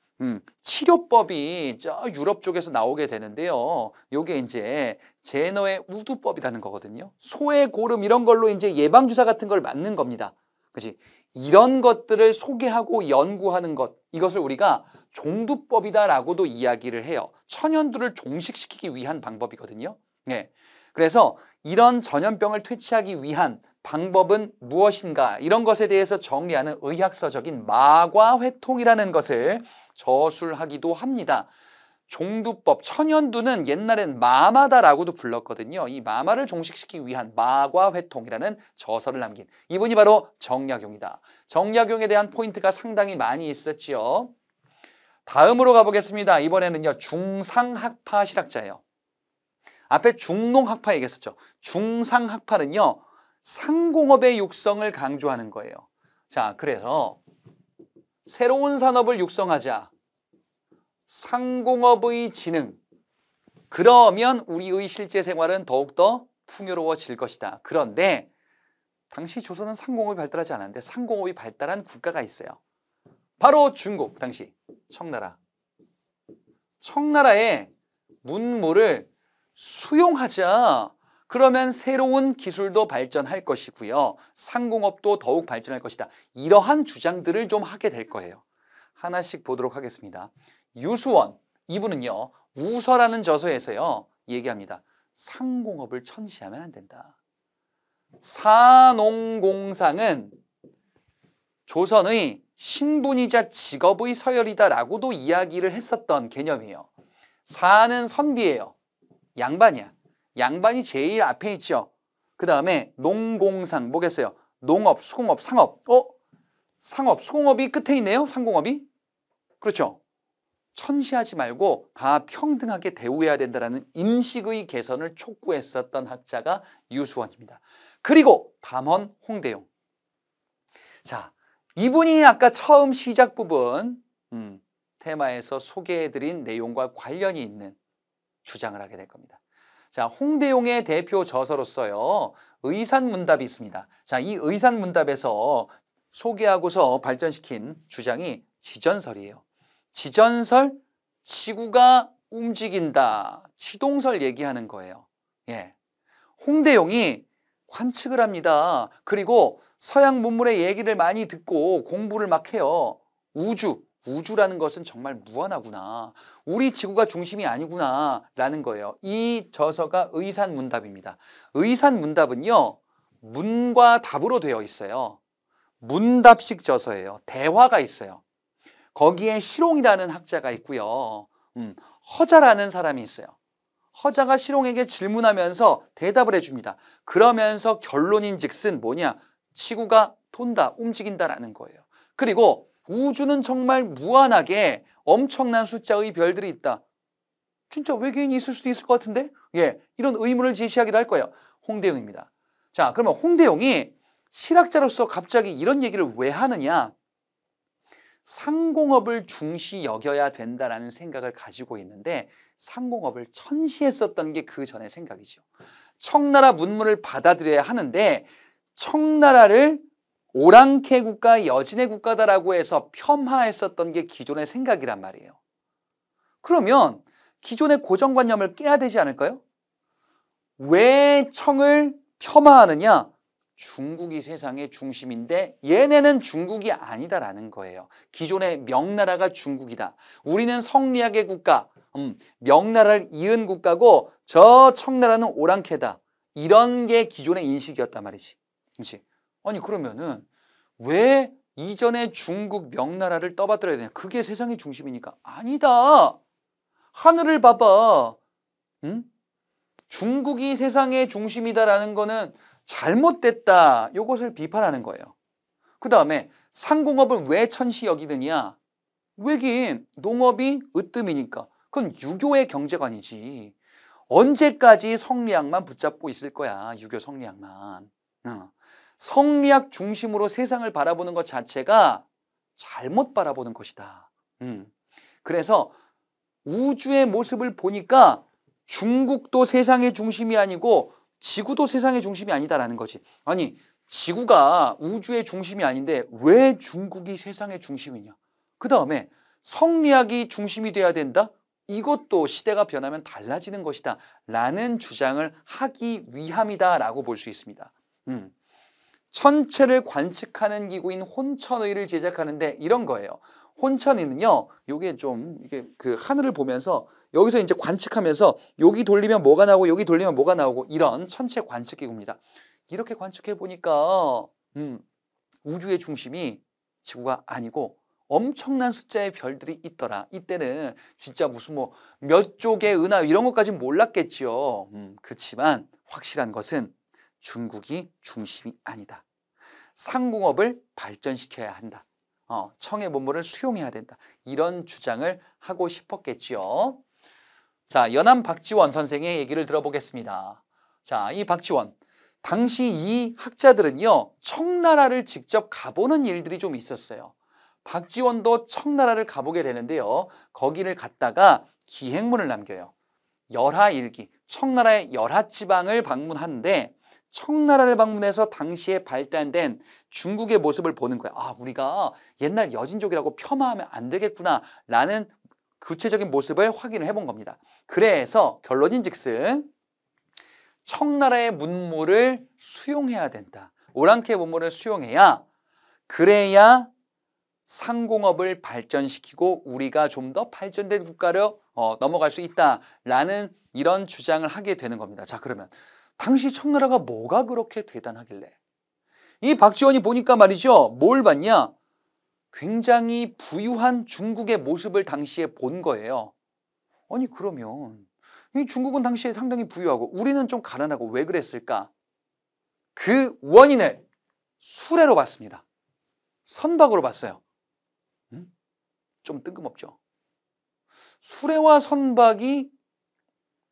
치료법이 저 유럽 쪽에서 나오게 되는데요. 요게 이제 제너의 우두법이라는 거거든요. 소의 고름 이런 걸로 이제 예방주사 같은 걸 맞는 겁니다. 그렇지? 이런 것들을 소개하고 연구하는 것, 이것을 우리가 종두법이다라고도 이야기를 해요. 천연두를 종식시키기 위한 방법이거든요. 네. 그래서 이런 전염병을 퇴치하기 위한 방법은 무엇인가, 이런 것에 대해서 정리하는 의학서적인 마과회통이라는 것을 저술하기도 합니다. 종두법, 천연두는 옛날엔 마마다라고도 불렀거든요. 이 마마를 종식시키기 위한 마과회통이라는 저서를 남긴 이분이 바로 정약용이다. 정약용에 대한 포인트가 상당히 많이 있었지요. 다음으로 가보겠습니다. 이번에는요, 중상학파 실학자예요. 앞에 중농학파 얘기했었죠. 중상학파는요, 상공업의 육성을 강조하는 거예요. 자, 그래서 새로운 산업을 육성하자. 상공업의 진흥. 그러면 우리의 실제 생활은 더욱더 풍요로워질 것이다. 그런데 당시 조선은 상공업이 발달하지 않았는데 상공업이 발달한 국가가 있어요. 바로 중국, 당시 청나라. 청나라의 문물을 수용하자. 그러면 새로운 기술도 발전할 것이고요. 상공업도 더욱 발전할 것이다. 이러한 주장들을 좀 하게 될 거예요. 하나씩 보도록 하겠습니다. 유수원, 이분은요, 우서라는 저서에서요, 얘기합니다. 상공업을 천시하면 안 된다. 사농공상은 조선의 신분이자 직업의 서열이다라고도 이야기를 했었던 개념이에요. 사는 선비예요. 양반이야. 양반이 제일 앞에 있죠. 그 다음에 농공상, 뭐겠어요? 농업, 수공업, 상업. 상업, 수공업이 끝에 있네요. 상공업이. 그렇죠. 천시하지 말고 다 평등하게 대우해야 된다는 인식의 개선을 촉구했었던 학자가 유수원입니다. 그리고 담원 홍대용. 자, 이분이 아까 처음 시작 부분 테마에서 소개해드린 내용과 관련이 있는 주장을 하게 될 겁니다. 자, 홍대용의 대표 저서로서요, 의산문답이 있습니다. 자, 이 의산문답에서 소개하고서 발전시킨 주장이 지전설이에요. 지전설, 지구가 움직인다. 지동설 얘기하는 거예요. 예. 홍대용이 관측을 합니다. 그리고 서양 문물의 얘기를 많이 듣고 공부를 막 해요. 우주라는 것은 정말 무한하구나. 우리 지구가 중심이 아니구나 라는 거예요. 이 저서가 의산문답입니다. 의산문답은요, 문과 답으로 되어 있어요. 문답식 저서예요. 대화가 있어요. 거기에 실홍이라는 학자가 있고요. 허자라는 사람이 있어요. 허자가 실홍에게 질문하면서 대답을 해줍니다. 그러면서 결론인즉슨 뭐냐? 지구가 돈다, 움직인다라는 거예요. 그리고 우주는 정말 무한하게 엄청난 숫자의 별들이 있다. 진짜 외계인이 있을 수도 있을 것 같은데? 예, 이런 의문을 제시하기도 할 거예요. 홍대용입니다. 자, 그러면 홍대용이 실학자로서 갑자기 이런 얘기를 왜 하느냐? 상공업을 중시 여겨야 된다라는 생각을 가지고 있는데 상공업을 천시했었던 게 그 전의 생각이죠. 청나라 문물을 받아들여야 하는데 청나라를 오랑캐 국가, 여진의 국가다라고 해서 폄하했었던 게 기존의 생각이란 말이에요. 그러면 기존의 고정관념을 깨야 되지 않을까요? 왜 청을 폄하하느냐? 중국이 세상의 중심인데 얘네는 중국이 아니다라는 거예요. 기존의 명나라가 중국이다. 우리는 성리학의 국가, 명나라를 이은 국가고 저 청나라는 오랑캐다. 이런 게 기존의 인식이었단 말이지. 그렇지? 아니 그러면은 왜 이전에 중국 명나라를 떠받들어야 되냐? 그게 세상의 중심이니까. 아니다. 하늘을 봐봐. 응? 중국이 세상의 중심이다라는 거는 잘못됐다. 이것을 비판하는 거예요. 그 다음에 상공업을 왜 천시 여기느냐? 왜긴 농업이 으뜸이니까. 그건 유교의 경제관이지. 언제까지 성리학만 붙잡고 있을 거야. 유교 성리학만. 성리학 중심으로 세상을 바라보는 것 자체가 잘못 바라보는 것이다. 그래서 우주의 모습을 보니까 중국도 세상의 중심이 아니고 지구도 세상의 중심이 아니다라는 거지. 아니, 지구가 우주의 중심이 아닌데 왜 중국이 세상의 중심이냐? 그 다음에 성리학이 중심이 돼야 된다? 이것도 시대가 변하면 달라지는 것이다 라는 주장을 하기 위함이다라고 볼 수 있습니다. 천체를 관측하는 기구인 혼천의를 제작하는데 이런 거예요. 혼천의는요, 요게 좀 이게 그 하늘을 보면서 여기서 이제 관측하면서 여기 돌리면 뭐가 나오고 여기 돌리면 뭐가 나오고 이런 천체 관측 기구입니다. 이렇게 관측해 보니까 우주의 중심이 지구가 아니고 엄청난 숫자의 별들이 있더라. 이때는 진짜 무슨 뭐 몇 쪽의 은하 이런 것까지는 몰랐겠죠. 그렇지만 확실한 것은 중국이 중심이 아니다. 상공업을 발전시켜야 한다. 청의 문물을 수용해야 된다. 이런 주장을 하고 싶었겠지요. 자, 연암 박지원 선생의 얘기를 들어보겠습니다. 자, 이 박지원. 당시 이 학자들은요, 청나라를 직접 가보는 일들이 좀 있었어요. 박지원도 청나라를 가보게 되는데요. 거기를 갔다가 기행문을 남겨요. 열하일기, 청나라의 열하지방을 방문하는데 청나라를 방문해서 당시에 발달된 중국의 모습을 보는 거야. 아, 우리가 옛날 여진족이라고 폄하하면 안 되겠구나 라는 구체적인 모습을 확인을 해본 겁니다. 그래서 결론인즉슨 청나라의 문물을 수용해야 된다. 오랑캐 문물을 수용해야 그래야 상공업을 발전시키고 우리가 좀 더 발전된 국가로 넘어갈 수 있다라는 이런 주장을 하게 되는 겁니다. 자, 그러면 당시 청나라가 뭐가 그렇게 대단하길래? 이 박지원이 보니까 말이죠. 뭘 봤냐? 굉장히 부유한 중국의 모습을 당시에 본 거예요. 아니, 그러면 이 중국은 당시에 상당히 부유하고 우리는 좀 가난하고 왜 그랬을까? 그 원인을 수레로 봤습니다. 선박으로 봤어요. 좀 뜬금없죠. 수레와 선박이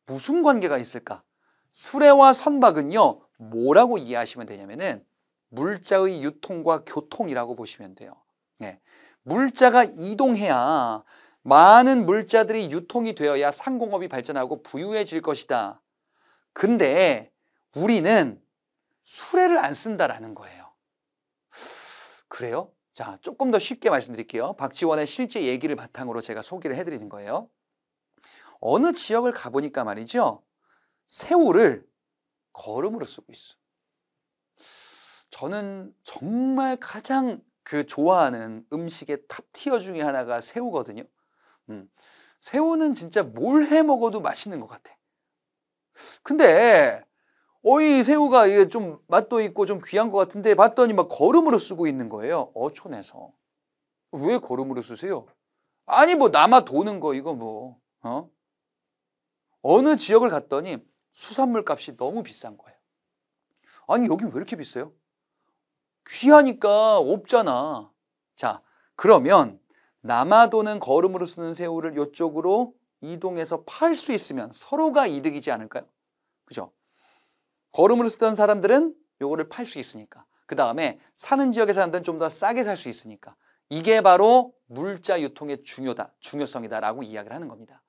무슨 관계가 있을까? 수레와 선박은요, 뭐라고 이해하시면 되냐면은 물자의 유통과 교통이라고 보시면 돼요. 네. 물자가 이동해야 많은 물자들이 유통이 되어야 상공업이 발전하고 부유해질 것이다. 근데 우리는 수레를 안 쓴다라는 거예요. 그래요? 자, 조금 더 쉽게 말씀드릴게요. 박지원의 실제 얘기를 바탕으로 제가 소개를 해드리는 거예요. 어느 지역을 가보니까 말이죠. 새우를 거름으로 쓰고 있어. 저는 정말 가장 좋아하는 음식의 탑티어 중에 하나가 새우거든요. 새우는 진짜 뭘 해 먹어도 맛있는 것 같아. 근데 이 새우가 이게 좀 맛도 있고 좀 귀한 것 같은데 봤더니 막 거름으로 쓰고 있는 거예요. 어촌에서. 왜 거름으로 쓰세요? 아니 뭐 남아 도는 거 이거 뭐 어느 지역을 갔더니 수산물 값이 너무 비싼 거예요. 아니 여기 왜 이렇게 비싸요? 귀하니까 없잖아. 자, 그러면 남아도는 거름으로 쓰는 새우를 이쪽으로 이동해서 팔 수 있으면 서로가 이득이지 않을까요? 그죠? 거름으로 쓰던 사람들은 요거를 팔 수 있으니까. 그 다음에 사는 지역의 사람들은 좀 더 싸게 살 수 있으니까. 이게 바로 물자 유통의 중요성이다라고 이야기를 하는 겁니다.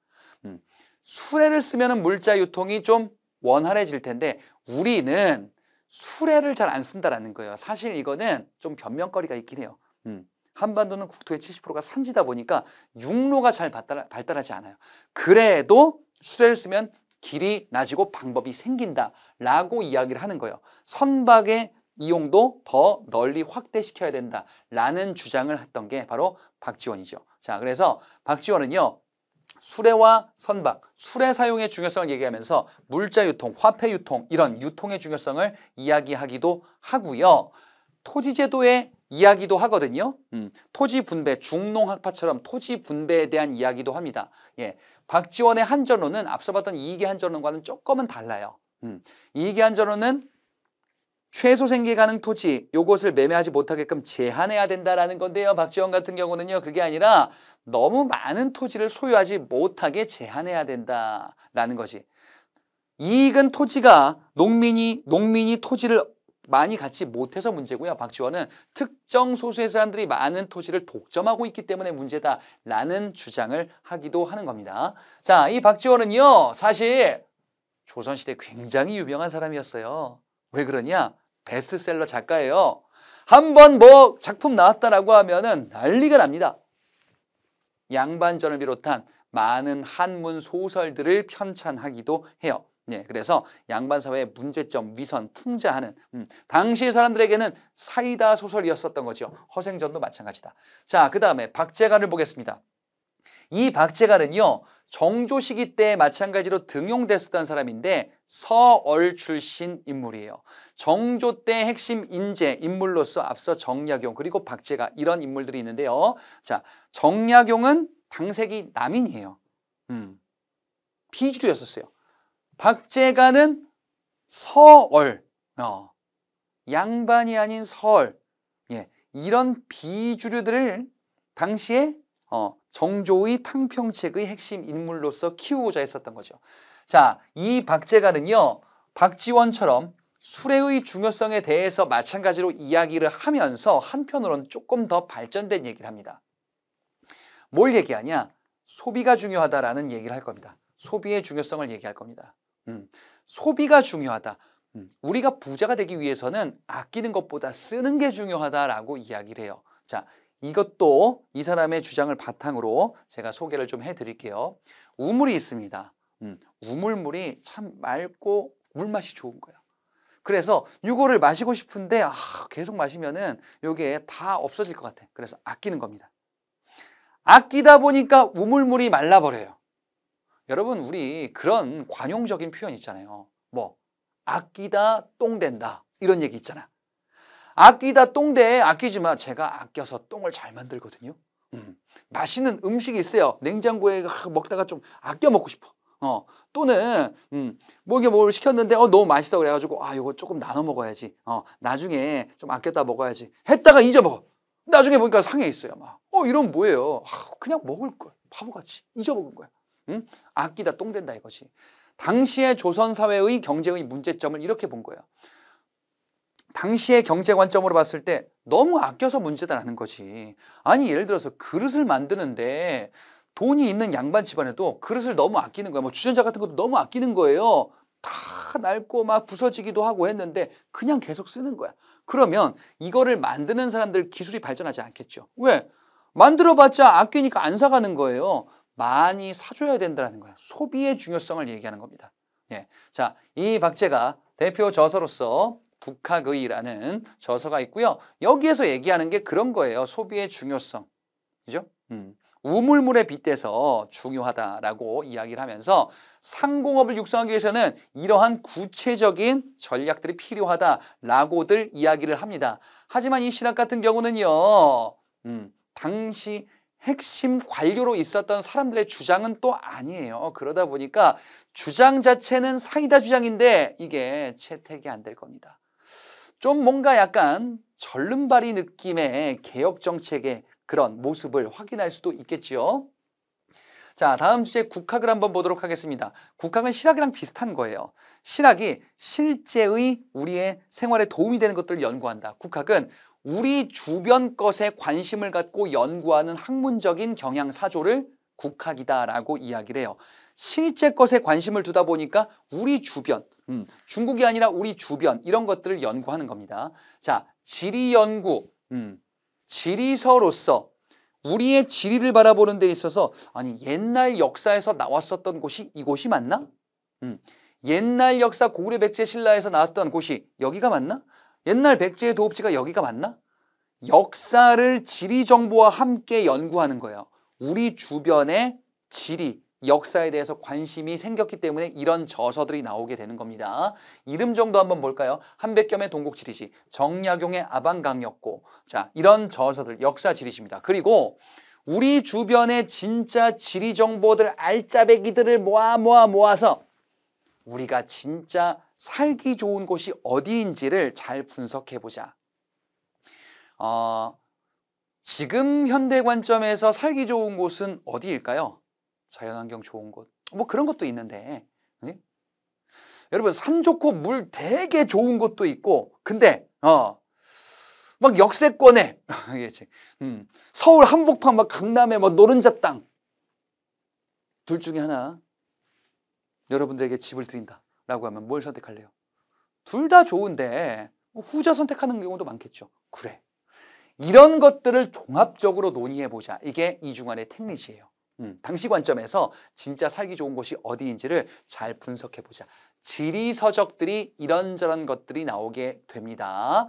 수레를 쓰면 물자 유통이 좀 원활해질 텐데 우리는 수레를 잘 안 쓴다라는 거예요. 사실 이거는 좀 변명거리가 있긴 해요. 한반도는 국토의 70%가 산지다 보니까 육로가 잘 발달하지 않아요. 그래도 수레를 쓰면 길이 낮아지고 방법이 생긴다라고 이야기를 하는 거예요. 선박의 이용도 더 널리 확대시켜야 된다라는 주장을 했던 게 바로 박지원이죠. 자, 그래서 박지원은요. 수레와 선박, 수레 사용의 중요성을 얘기하면서 물자 유통, 화폐 유통 이런 유통의 중요성을 이야기하기도 하고요. 토지제도의 이야기도 하거든요. 토지 분배, 중농학파처럼 토지 분배에 대한 이야기도 합니다. 예, 박지원의 한전호는 앞서 봤던 이익의 한전호과는 조금은 달라요. 이익의 한전호는 최소 생계 가능 토지, 요것을 매매하지 못하게끔 제한해야 된다라는 건데요. 박지원 같은 경우는요, 그게 아니라 너무 많은 토지를 소유하지 못하게 제한해야 된다라는 것이. 이익은 토지가 농민이 토지를 많이 갖지 못해서 문제고요. 박지원은 특정 소수의 사람들이 많은 토지를 독점하고 있기 때문에 문제다라는 주장을 하기도 하는 겁니다. 자, 이 박지원은요, 사실 조선시대 굉장히 유명한 사람이었어요. 왜 그러냐? 베스트셀러 작가예요. 한번 뭐 작품 나왔다라고 하면은 난리가 납니다. 양반전을 비롯한 많은 한문 소설들을 편찬하기도 해요. 네, 그래서 양반 사회의 문제점, 위선, 풍자하는 당시 사람들에게는 사이다 소설이었었던 거죠. 허생전도 마찬가지다. 자, 그 다음에 박제간을 보겠습니다. 이 박제간은요, 정조 시기 때 마찬가지로 등용됐었던 사람인데 서얼 출신 인물이에요. 정조 때 핵심 인재 인물로서 앞서 정약용 그리고 박제가 이런 인물들이 있는데요. 자, 정약용은 당색이 남인이에요. 비주류였었어요. 박제가는 서얼, 양반이 아닌 서얼, 예, 이런 비주류들을 당시에 정조의 탕평책의 핵심 인물로서 키우고자 했었던 거죠. 자, 이 박제가는요, 박지원처럼 수레의 중요성에 대해서 마찬가지로 이야기를 하면서 한편으로는 조금 더 발전된 얘기를 합니다. 뭘 얘기하냐? 소비가 중요하다라는 얘기를 할 겁니다. 소비의 중요성을 얘기할 겁니다. 소비가 중요하다. 우리가 부자가 되기 위해서는 아끼는 것보다 쓰는 게 중요하다라고 이야기를 해요. 자, 이것도 이 사람의 주장을 바탕으로 제가 소개를 좀 해드릴게요. 우물이 있습니다. 우물물이 참 맑고 물맛이 좋은 거예요. 그래서 이거를 마시고 싶은데 계속 마시면은 이게 다 없어질 것 같아. 그래서 아끼는 겁니다. 아끼다 보니까 우물물이 말라버려요. 여러분, 우리 그런 관용적인 표현 있잖아요. 뭐 아끼다 똥된다 이런 얘기 있잖아. 아끼다 똥돼. 아끼지 마. 제가 아껴서 똥을 잘 만들거든요. 맛있는 음식이 있어요. 냉장고에 먹다가 좀 아껴 먹고 싶어. 또는 뭐 이게 뭘 시켰는데 너무 맛있어 그래가지고 이거 조금 나눠 먹어야지. 나중에 좀 아꼈다 먹어야지. 했다가 잊어먹어. 나중에 보니까 상해 있어요. 막 이러면 뭐예요? 그냥 먹을 걸. 바보같이 잊어먹은 거야. 아끼다 똥 된다 이거지. 당시의 조선 사회의 경제의 문제점을 이렇게 본 거예요. 당시의 경제 관점으로 봤을 때 너무 아껴서 문제다라는 거지. 아니, 예를 들어서 그릇을 만드는데 돈이 있는 양반 집안에도 그릇을 너무 아끼는 거야. 뭐 주전자 같은 것도 너무 아끼는 거예요. 다 낡고 막 부서지기도 하고 했는데 그냥 계속 쓰는 거야. 그러면 이거를 만드는 사람들 기술이 발전하지 않겠죠. 왜? 만들어봤자 아끼니까 안 사가는 거예요. 많이 사줘야 된다는 거예요. 소비의 중요성을 얘기하는 겁니다. 예. 자, 이 박제가 대표 저서로서 북학의라는 저서가 있고요. 여기에서 얘기하는 게 그런 거예요. 소비의 중요성. 그죠? 우물물에 빗대서 중요하다라고 이야기를 하면서 상공업을 육성하기 위해서는 이러한 구체적인 전략들이 필요하다라고들 이야기를 합니다. 하지만 이 신학 같은 경우는요, 당시 핵심 관료로 있었던 사람들의 주장은 또 아니에요. 그러다 보니까 주장 자체는 사이다 주장인데 이게 채택이 안 될 겁니다. 좀 뭔가 약간 절름발이 느낌의 개혁 정책의 그런 모습을 확인할 수도 있겠죠. 자, 다음 주제 국학을 한번 보도록 하겠습니다. 국학은 실학이랑 비슷한 거예요. 실학이 실제의 우리의 생활에 도움이 되는 것들을 연구한다. 국학은 우리 주변 것에 관심을 갖고 연구하는 학문적인 경향사조를 국학이다라고 이야기를 해요. 실제 것에 관심을 두다 보니까 우리 주변, 중국이 아니라 우리 주변 이런 것들을 연구하는 겁니다. 자, 지리 연구, 지리서로서 우리의 지리를 바라보는 데 있어서 아니 옛날 역사에서 나왔었던 곳이 이곳이 맞나? 옛날 역사 고구려 백제 신라에서 나왔던 곳이 여기가 맞나? 옛날 백제의 도읍지가 여기가 맞나? 역사를 지리 정보와 함께 연구하는 거예요. 우리 주변의 지리, 역사에 대해서 관심이 생겼기 때문에 이런 저서들이 나오게 되는 겁니다. 이름 정도 한번 볼까요? 한백겸의 동국지리시, 정약용의 아방강역고. 자, 이런 저서들 역사 지리시입니다. 그리고 우리 주변의 진짜 지리 정보들 알짜배기들을 모아서 우리가 진짜 살기 좋은 곳이 어디인지를 잘 분석해보자. 지금 현대 관점에서 살기 좋은 곳은 어디일까요? 자연환경 좋은 곳. 뭐 그런 것도 있는데. 네? 여러분 산 좋고 물 되게 좋은 곳도 있고 근데 막 역세권에 서울 한복판 막 강남에 뭐 노른자 땅 둘 중에 하나 여러분들에게 집을 드린다라고 하면 뭘 선택할래요? 둘 다 좋은데 후자 선택하는 경우도 많겠죠. 그래. 이런 것들을 종합적으로 논의해보자. 이게 이중환의 택리지예요. 당시 관점에서 진짜 살기 좋은 곳이 어디인지를 잘 분석해보자. 지리서적들이 이런저런 것들이 나오게 됩니다.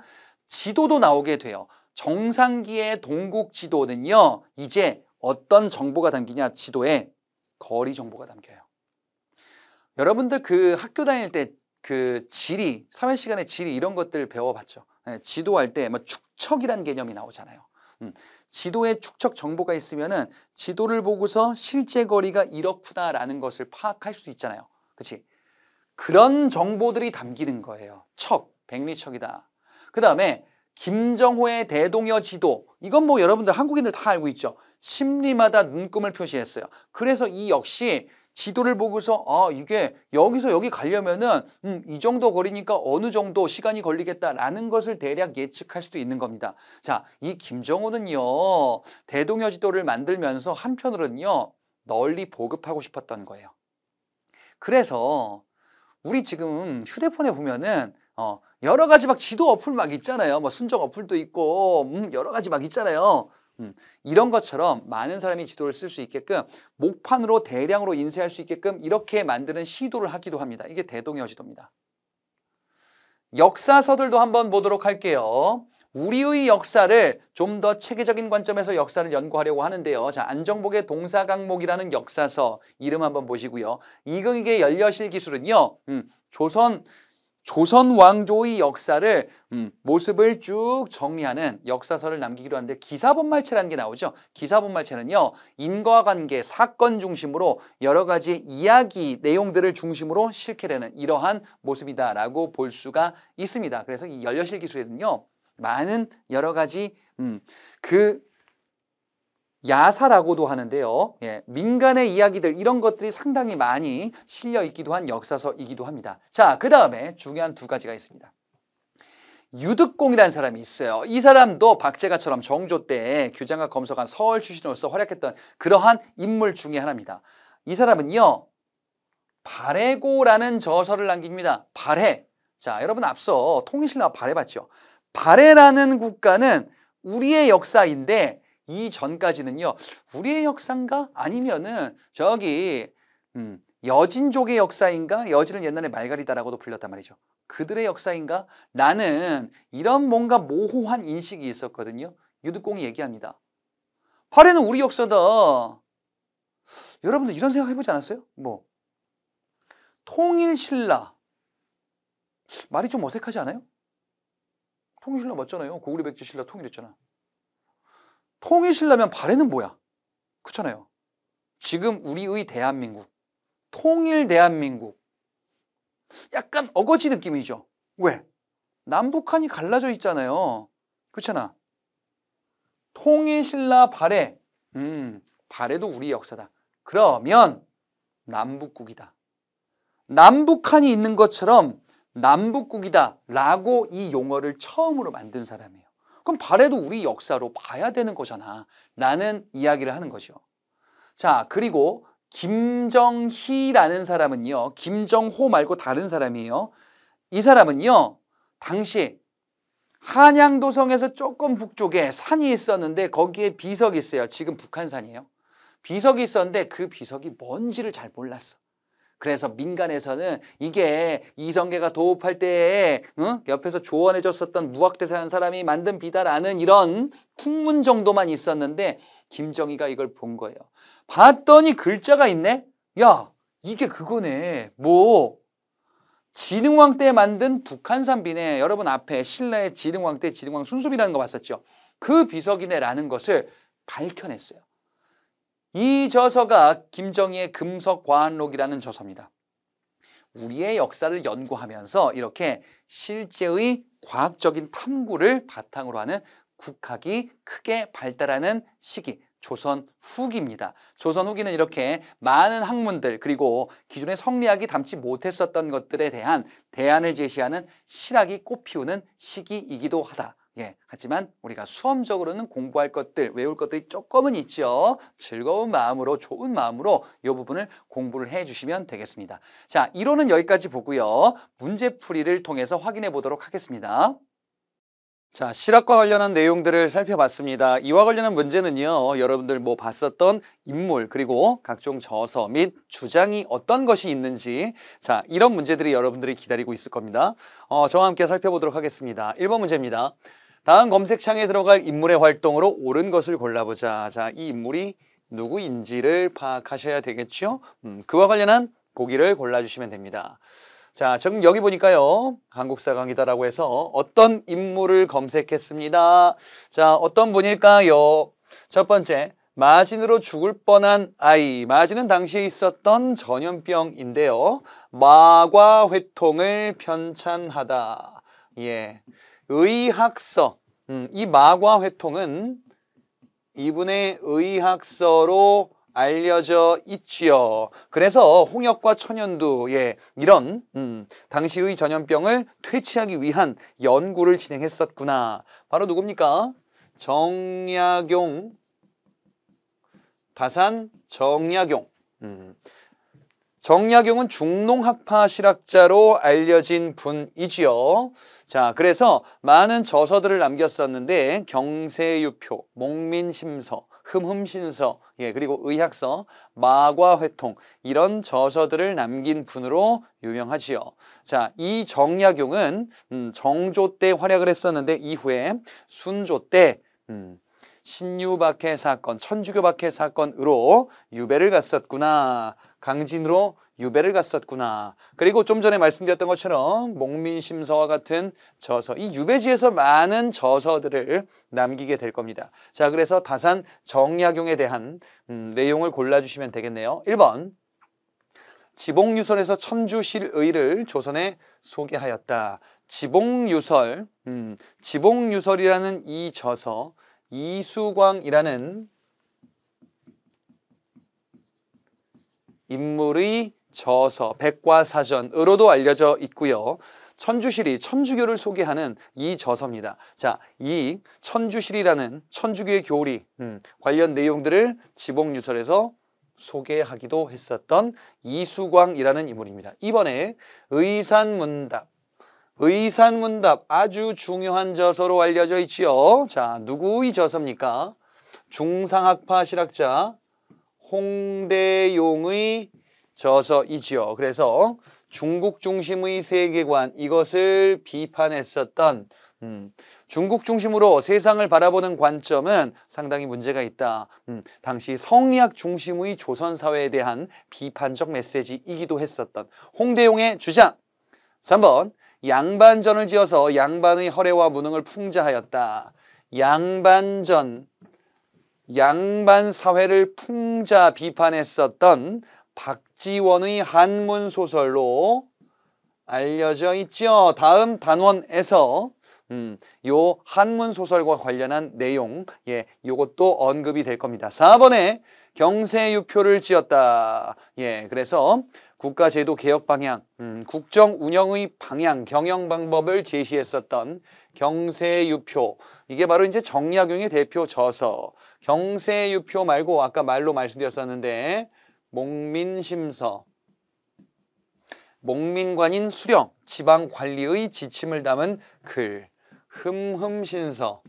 지도도 나오게 돼요. 정상기의 동국지도는요. 이제 어떤 정보가 담기냐. 지도에 거리 정보가 담겨요. 여러분들 그 학교 다닐 때 그 지리, 사회 시간에 지리 이런 것들 배워봤죠. 지도할 때 뭐 축척이라는 개념이 나오잖아요. 지도에 축척 정보가 있으면은 지도를 보고서 실제 거리가 이렇구나라는 것을 파악할 수도 있잖아요. 그렇지? 그런 정보들이 담기는 거예요. 척, 백리척이다. 그 다음에 김정호의 대동여 지도. 이건 뭐 여러분들 한국인들 다 알고 있죠. 심리마다 눈금을 표시했어요. 그래서 이 역시 지도를 보고서 이게 여기서 여기 가려면은 이 정도 거리니까 어느 정도 시간이 걸리겠다라는 것을 대략 예측할 수도 있는 겁니다. 자, 이 김정호는요. 대동여 지도를 만들면서 한편으로는요. 널리 보급하고 싶었던 거예요. 그래서 우리 지금 휴대폰에 보면은 여러 가지 막 지도 어플 막 있잖아요. 뭐 순정 어플도 있고 여러 가지 막 있잖아요. 이런 것처럼 많은 사람이 지도를 쓸 수 있게끔 목판으로 대량으로 인쇄할 수 있게끔 이렇게 만드는 시도를 하기도 합니다. 이게 대동여 지도입니다. 역사서들도 한번 보도록 할게요. 우리의 역사를 좀 더 체계적인 관점에서 역사를 연구하려고 하는데요. 자, 안정복의 동사강목이라는 역사서 이름 한번 보시고요. 이경익의 연려실 기술은요. 조선 왕조의 역사를 모습을 쭉 정리하는 역사서를 남기기로 하는데 기사본말체라는 게 나오죠. 기사본말체는요. 인과관계, 사건 중심으로 여러 가지 이야기 내용들을 중심으로 실게되는 이러한 모습이다라고 볼 수가 있습니다. 그래서 이 연려실 기술에는요. 많은 여러 가지 야사라고도 하는데요. 예, 민간의 이야기들 이런 것들이 상당히 많이 실려 있기도 한 역사서이기도 합니다. 자, 그 다음에 중요한 두 가지가 있습니다. 유득공이라는 사람이 있어요. 이 사람도 박제가처럼 정조 때 규장과 검소관 서울 출신으로서 활약했던 그러한 인물 중에 하나입니다. 이 사람은요. 발해고라는 저서를 남깁니다. 발해. 자, 여러분 앞서 통일신라 발해 봤죠? 발해라는 국가는 우리의 역사인데 이 전까지는요. 우리의 역사인가? 아니면은 저기 여진족의 역사인가? 여진은 옛날에 말가리다라고도 불렸단 말이죠. 그들의 역사인가? 라는 이런 뭔가 모호한 인식이 있었거든요. 유득공이 얘기합니다. 발해는 우리 역사다. 여러분들 이런 생각 해보지 않았어요? 뭐 통일신라 말이 좀 어색하지 않아요? 통일신라 맞잖아요. 고구려 백제 신라 통일했잖아. 통일신라면 발해는 뭐야? 그렇잖아요. 지금 우리의 대한민국, 통일 대한민국 약간 어거지 느낌이죠. 왜? 남북한이 갈라져 있잖아요. 그렇잖아. 통일신라 발해, 발해도 우리 역사다. 그러면 남북국이다. 남북한이 있는 것처럼 남북국이다 라고 이 용어를 처음으로 만든 사람이에요. 그럼 발해도 우리 역사로 봐야 되는 거잖아 라는 이야기를 하는 거죠. 자, 그리고 김정희라는 사람은요. 김정호 말고 다른 사람이에요. 이 사람은요. 당시 한양도성에서 조금 북쪽에 산이 있었는데 거기에 비석이 있어요. 지금 북한산이에요. 비석이 있었는데 그 비석이 뭔지를 잘 몰랐어. 그래서 민간에서는 이게 이성계가 도읍할 때 옆에서 조언해 줬었던 무학대사라는 사람이 만든 비다라는 이런 풍문 정도만 있었는데 김정희가 이걸 본 거예요. 봤더니 글자가 있네? 야, 이게 그거네. 뭐 진흥왕 때 만든 북한산 비네. 여러분 앞에 신라의 진흥왕 때 진흥왕 순수비라는 거 봤었죠. 그 비석이네라는 것을 밝혀냈어요. 이 저서가 김정희의 금석과안록이라는 저서입니다. 우리의 역사를 연구하면서 이렇게 실제의 과학적인 탐구를 바탕으로 하는 국학이 크게 발달하는 시기, 조선 후기입니다. 조선 후기는 이렇게 많은 학문들 그리고 기존의 성리학이 담지 못했었던 것들에 대한 대안을 제시하는 실학이 꽃피우는 시기이기도 하다. 하지만 우리가 수험적으로는 공부할 것들, 외울 것들이 조금은 있죠. 즐거운 마음으로, 좋은 마음으로 이 부분을 공부를 해주시면 되겠습니다. 자, 이론은 여기까지 보고요. 문제풀이를 통해서 확인해 보도록 하겠습니다. 자, 실학과 관련한 내용들을 살펴봤습니다. 이와 관련한 문제는요, 여러분들 뭐 봤었던 인물 그리고 각종 저서 및 주장이 어떤 것이 있는지, 자, 이런 문제들이 여러분들이 기다리고 있을 겁니다. 저와 함께 살펴보도록 하겠습니다. 1번 문제입니다. 다음 검색창에 들어갈 인물의 활동으로 옳은 것을 골라보자. 자, 이 인물이 누구인지를 파악하셔야 되겠죠? 그와 관련한 보기를 골라주시면 됩니다. 자, 지금 여기 보니까요, 한국사 강의다라고 해서 어떤 인물을 검색했습니다. 자, 어떤 분일까요? 첫 번째, 마진으로 죽을 뻔한 아이. 마진은 당시에 있었던 전염병인데요. 마과회통을 편찬하다. 예, 의학서. 이 마과회통은 이분의 의학서로 알려져 있지요. 그래서 홍역과 천연두, 이런 당시의 전염병을 퇴치하기 위한 연구를 진행했었구나. 바로 누굽니까? 정약용, 다산 정약용. 정약용은 중농학파 실학자로 알려진 분이지요. 자, 그래서 많은 저서들을 남겼었는데 경세유표, 목민심서, 흠흠신서, 그리고 의학서, 마과회통 이런 저서들을 남긴 분으로 유명하지요. 자, 이 정약용은 정조 때 활약을 했었는데 이후에 순조 때 신유박해 사건, 천주교 박해 사건으로 유배를 갔었구나. 강진으로 유배를 갔었구나. 그리고 좀 전에 말씀드렸던 것처럼 목민심서와 같은 저서, 이 유배지에서 많은 저서들을 남기게 될 겁니다. 자, 그래서 다산 정약용에 대한 내용을 골라주시면 되겠네요. 1번, 지봉유설에서 천주실의를 조선에 소개하였다. 지봉유설, 지봉유설이라는 이 저서, 이수광이라는 인물의 저서, 백과사전으로도 알려져 있고요. 천주실이 천주교를 소개하는 이 저서입니다. 자, 이 천주실이라는 천주교의 교리 관련 내용들을 지봉유설에서 소개하기도 했었던 이수광이라는 인물입니다. 이번에 의산문답. 의산문답 아주 중요한 저서로 알려져 있지요. 자, 누구의 저서입니까? 중상학파 실학자 홍대용의 저서이지요. 그래서 중국 중심의 세계관, 이것을 비판했었던 중국 중심으로 세상을 바라보는 관점은 상당히 문제가 있다. 당시 성리학 중심의 조선사회에 대한 비판적 메시지이기도 했었던 홍대용의 주장. 3번, 양반전을 지어서 양반의 허례와 무능을 풍자하였다. 양반전, 양반 사회를 풍자 비판했었던 박지원의 한문소설로 알려져 있죠. 다음 단원에서 요 한문소설과 관련한 내용, 요것도 언급이 될 겁니다. 4번에 경세유표를 지었다. 그래서 국가제도 개혁 방향, 국정 운영의 방향, 경영 방법을 제시했었던 경세유표. 이게 바로 이제 정약용의 대표 저서. 경세유표 말고 아까 말로 말씀드렸었는데 목민심서, 목민관인 수령, 지방관리의 지침을 담은 글, 흠흠신서.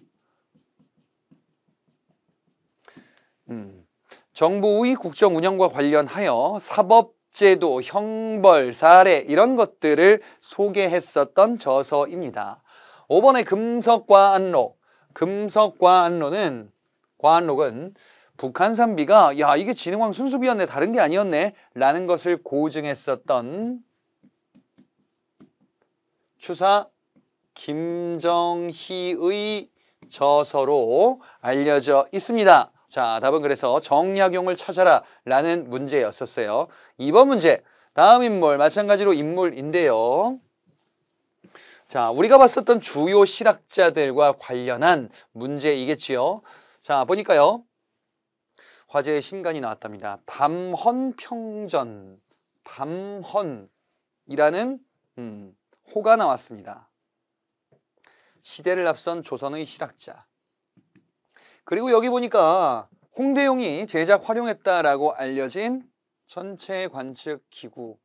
정부의 국정 운영과 관련하여 사법제도, 형벌, 사례 이런 것들을 소개했었던 저서입니다. 5번의 금석과안록. 금석과안록은 북한산비가 야 이게 진흥왕 순수비였네 다른 게 아니었네 라는 것을 고증했었던 추사 김정희의 저서로 알려져 있습니다. 자, 답은 그래서 정약용을 찾아라 라는 문제였었어요. 2번 문제, 다음 인물 마찬가지로 인물인데요. 자, 우리가 봤었던 주요 실학자들과 관련한 문제이겠지요. 자, 보니까요. 화제의 신간이 나왔답니다. 담헌평전, 담헌이라는 호가 나왔습니다. 시대를 앞선 조선의 실학자. 그리고 여기 보니까 홍대용이 제작 활용했다라고 알려진 천체 관측 기구.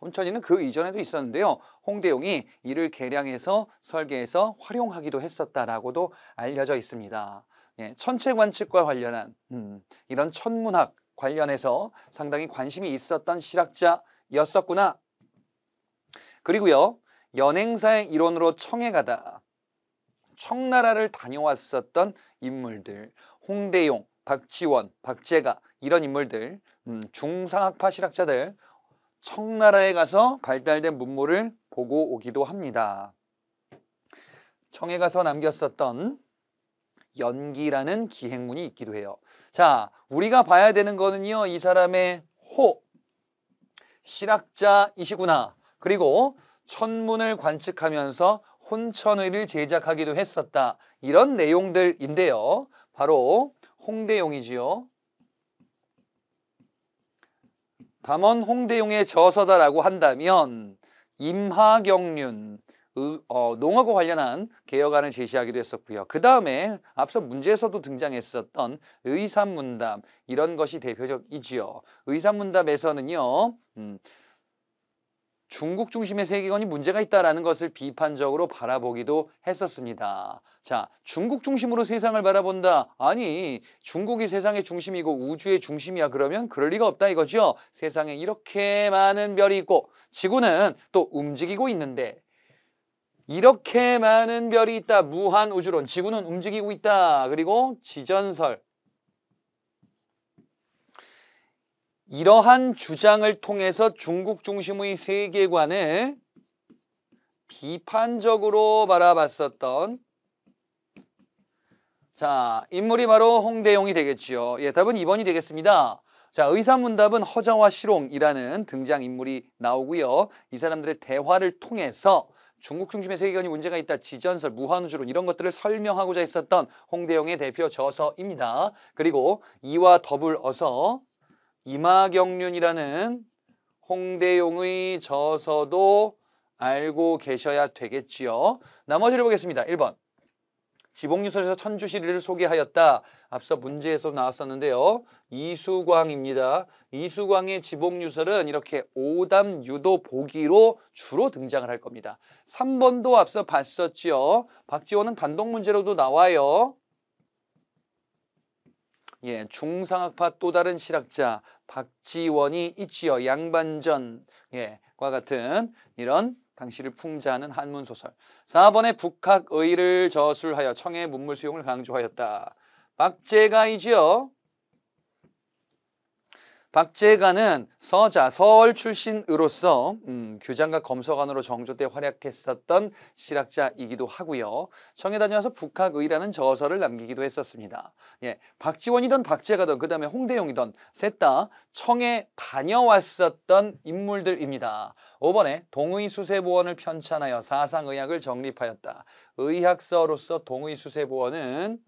혼천이는 그 이전에도 있었는데요. 홍대용이 이를 개량해서 설계해서 활용하기도 했었다라고도 알려져 있습니다. 예, 천체 관측과 관련한 이런 천문학 관련해서 상당히 관심이 있었던 실학자였었구나. 그리고요. 연행사의 일원으로 청해 가다 청나라를 다녀왔었던 인물들 홍대용, 박지원, 박제가 이런 인물들 중상학파 실학자들 청나라에 가서 발달된 문물을 보고 오기도 합니다. 청에 가서 남겼었던 연기라는 기행문이 있기도 해요. 자, 우리가 봐야 되는 거는요. 이 사람의 호, 실학자이시구나. 그리고 천문을 관측하면서 혼천의를 제작하기도 했었다. 이런 내용들인데요. 바로 홍대용이지요. 담원 홍대용의 저서다라고 한다면 임하경륜, 농하고 관련한 개혁안을 제시하기도 했었고요. 그 다음에 앞서 문제에서도 등장했었던 의산문답 이런 것이 대표적이지요. 의산문답에서는요. 중국 중심의 세계관이 문제가 있다라는 것을 비판적으로 바라보기도 했었습니다. 자, 중국 중심으로 세상을 바라본다. 아니, 중국이 세상의 중심이고 우주의 중심이야. 그러면 그럴 리가 없다 이거죠. 세상에 이렇게 많은 별이 있고 지구는 또 움직이고 있는데 이렇게 많은 별이 있다. 무한 우주론. 지구는 움직이고 있다. 그리고 지전설. 이러한 주장을 통해서 중국 중심의 세계관을 비판적으로 바라봤었던 자, 인물이 바로 홍대용이 되겠죠. 예, 답은 2번이 되겠습니다. 자, 의산문답은 허자와 실홍이라는 등장인물이 나오고요. 이 사람들의 대화를 통해서 중국 중심의 세계관이 문제가 있다. 지전설, 무한우주론 이런 것들을 설명하고자 했었던 홍대용의 대표 저서입니다. 그리고 이와 더불어서 임하경륜이라는 홍대용의 저서도 알고 계셔야 되겠지요. 나머지를 보겠습니다. 1번. 지복유설에서 천주시리를 소개하였다. 앞서 문제에서 나왔었는데요. 이수광입니다. 이수광의 지복유설은 이렇게 오담유도 보기로 주로 등장을 할 겁니다. 3번도 앞서 봤었지요. 박지원은 단독 문제로도 나와요. 예, 중상학파 또 다른 실학자 박지원이 있지요. 양반전 과 같은 이런 당시를 풍자하는 한문소설. 4번에 북학의를 저술하여 청해 문물 수용을 강조하였다. 박제가이지요. 박제가는 서자, 서울 출신으로서 규장과 검서관으로 정조 때 활약했었던 실학자이기도 하고요. 청에 다녀와서 북학의라는 저서를 남기기도 했었습니다. 예, 박지원이든 박제가든 그 다음에 홍대용이든 셋 다 청에 다녀왔었던 인물들입니다. 5번에 동의수세보원을 편찬하여 사상의학을 정립하였다. 의학서로서 동의수세보원은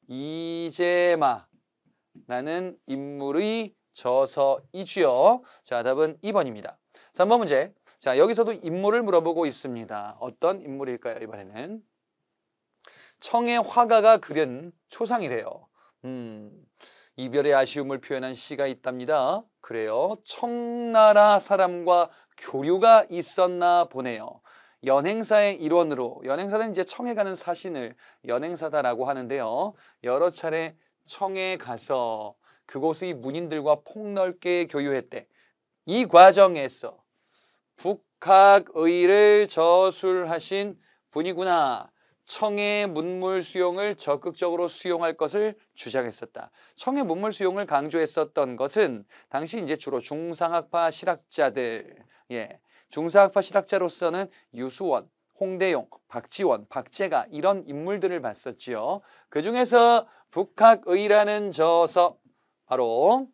이재마라는 인물의 저서이지요. 자, 답은 2번입니다. 3번 문제. 자, 여기서도 인물을 물어보고 있습니다. 어떤 인물일까요? 이번에는 청의 화가가 그린 초상이래요. 이별의 아쉬움을 표현한 시가 있답니다. 그래요. 청나라 사람과 교류가 있었나 보네요. 연행사의 일원으로, 연행사는 이제 청에 가는 사신을 연행사다라고 하는데요. 여러 차례 청에 가서 그곳의 문인들과 폭넓게 교유했대. 이 과정에서 북학의를 저술하신 분이구나. 청해 문물 수용을 적극적으로 수용할 것을 주장했었다. 청해 문물 수용을 강조했었던 것은 당시 이제 주로 중상학파 실학자들, 중상학파 실학자로서는 유수원, 홍대용, 박지원, 박제가 이런 인물들을 봤었지요. 그 중에서 북학의라는 저서 바로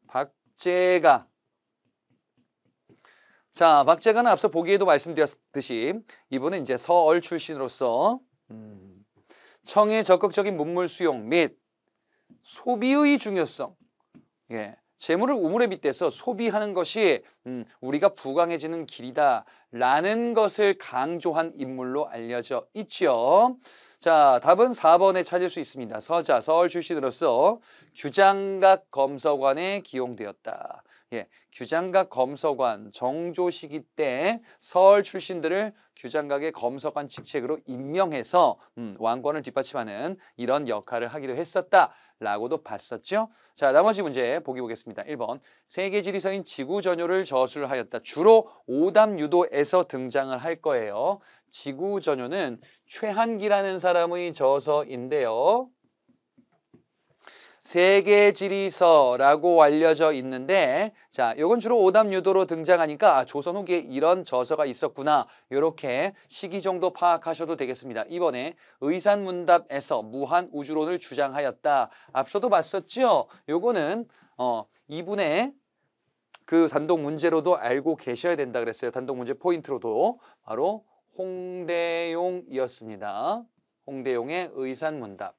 박제가. 자, 박제가는 앞서 보기에도 말씀드렸듯이 이분은 이제 서얼 출신으로서 청의 적극적인 문물 수용 및 소비의 중요성, 재물을 우물에 빗대서 소비하는 것이 우리가 부강해지는 길이다라는 것을 강조한 인물로 알려져 있죠. 자, 답은 4번에 찾을 수 있습니다. 서자, 서울 출신으로서 규장각 검서관에 기용되었다. 규장각 검서관, 정조 시기 때 서울 출신들을 규장각의 검서관 직책으로 임명해서 왕권을 뒷받침하는 이런 역할을 하기도 했었다라고도 봤었죠. 자, 나머지 문제 보기 보겠습니다. 1번, 세계지리서인 지구전요를 저술하였다. 주로 오담유도에서 등장을 할 거예요. 지구전요는 최한기라는 사람의 저서인데요. 세계지리서라고 알려져 있는데, 자, 이건 주로 오담유도로 등장하니까 조선 후기에 이런 저서가 있었구나, 이렇게 시기 정도 파악하셔도 되겠습니다. 이번에 의산문답에서 무한우주론을 주장하였다. 앞서도 봤었죠? 요거는 이분의 그 단독 문제로도 알고 계셔야 된다 그랬어요. 단독 문제 포인트로도 바로 홍대용이었습니다. 홍대용의 의산문답.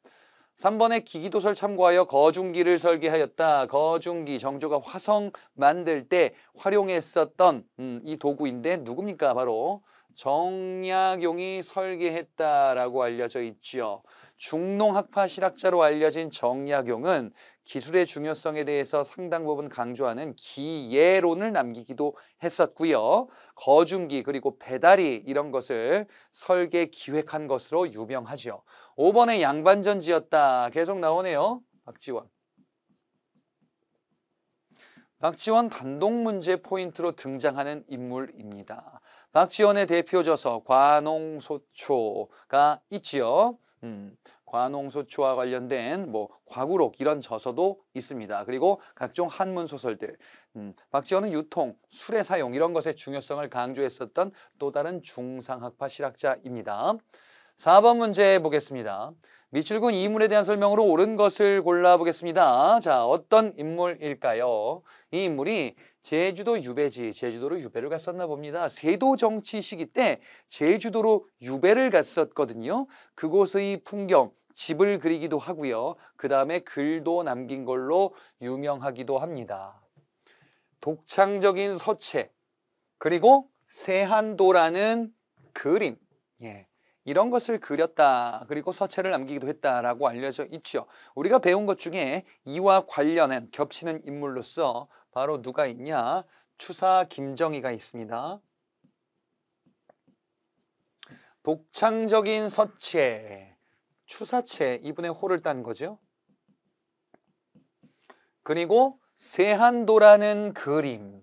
3번에 기기도설 참고하여 거중기를 설계하였다. 거중기, 정조가 화성 만들 때 활용했었던 이 도구인데 누굽니까? 바로 정약용이 설계했다라고 알려져 있죠. 중농학파 실학자로 알려진 정약용은 기술의 중요성에 대해서 상당 부분 강조하는 기예론을 남기기도 했었고요. 거중기 그리고 배다리 이런 것을 설계 기획한 것으로 유명하죠. 5번에 양반전 지었다. 계속 나오네요. 박지원. 박지원 단독 문제 포인트로 등장하는 인물입니다. 박지원의 대표 저서 관홍소초가 있지요. 관홍소초와 관련된 과구록 이런 저서도 있습니다. 그리고 각종 한문 소설들. 박지원은 유통, 술의 사용 이런 것의 중요성을 강조했었던 또 다른 중상학파 실학자입니다. 4번 문제 보겠습니다. 미출군 이인물에 대한 설명으로 옳은 것을 골라보겠습니다. 자, 어떤 인물일까요? 이 인물이 제주도 유배지, 제주도로 유배를 갔었나 봅니다. 세도 정치 시기 때 제주도로 유배를 갔었거든요. 그곳의 풍경, 집을 그리기도 하고요. 그 다음에 글도 남긴 걸로 유명하기도 합니다. 독창적인 서체, 그리고 세한도라는 그림, 이런 것을 그렸다. 그리고 서체를 남기기도 했다라고 알려져 있죠. 우리가 배운 것 중에 이와 관련한 겹치는 인물로서 바로 누가 있냐? 추사 김정희가 있습니다. 독창적인 서체, 추사체, 이분의 호를 딴 거죠. 그리고 세한도라는 그림.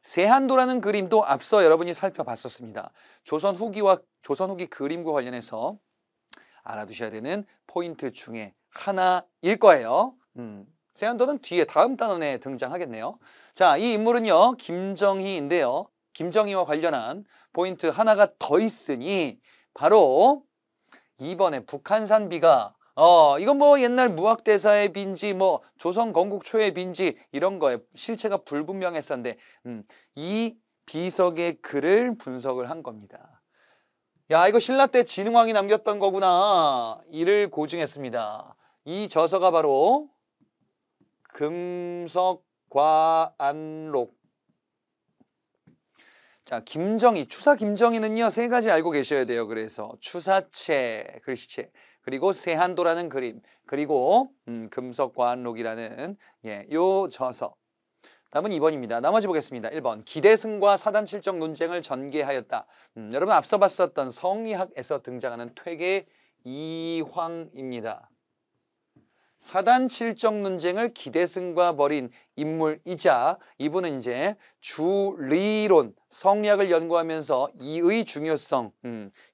세한도라는 그림도 앞서 여러분이 살펴봤었습니다. 조선 후기 그림과 관련해서 알아두셔야 되는 포인트 중에 하나일 거예요. 세한도는 뒤에 다음 단원에 등장하겠네요. 자, 이 인물은요, 김정희인데요. 김정희와 관련한 포인트 하나가 더 있으니 바로 이번에 북한산 비가 이건 옛날 무학대사의 빈지 조선 건국 초의 빈지 이런 거에 실체가 불분명했었는데 이 비석의 글을 분석을 한 겁니다. 야, 이거 신라 때 진흥왕이 남겼던 거구나. 이를 고증했습니다. 이 저서가 바로 금석과안록. 자, 김정희, 추사 김정희는요, 세 가지 알고 계셔야 돼요. 그래서 추사체, 글씨체, 그리고 세한도라는 그림, 그리고 금석과안록이라는 요 저서. 답은 2번입니다. 나머지 보겠습니다. 1번, 기대승과 사단칠정 논쟁을 전개하였다. 여러분 앞서 봤었던 성리학에서 등장하는 퇴계 이황입니다. 사단 칠정 논쟁을 기대승과 벌인 인물이자 이분은 이제 주리론, 성리학을 연구하면서 이의 중요성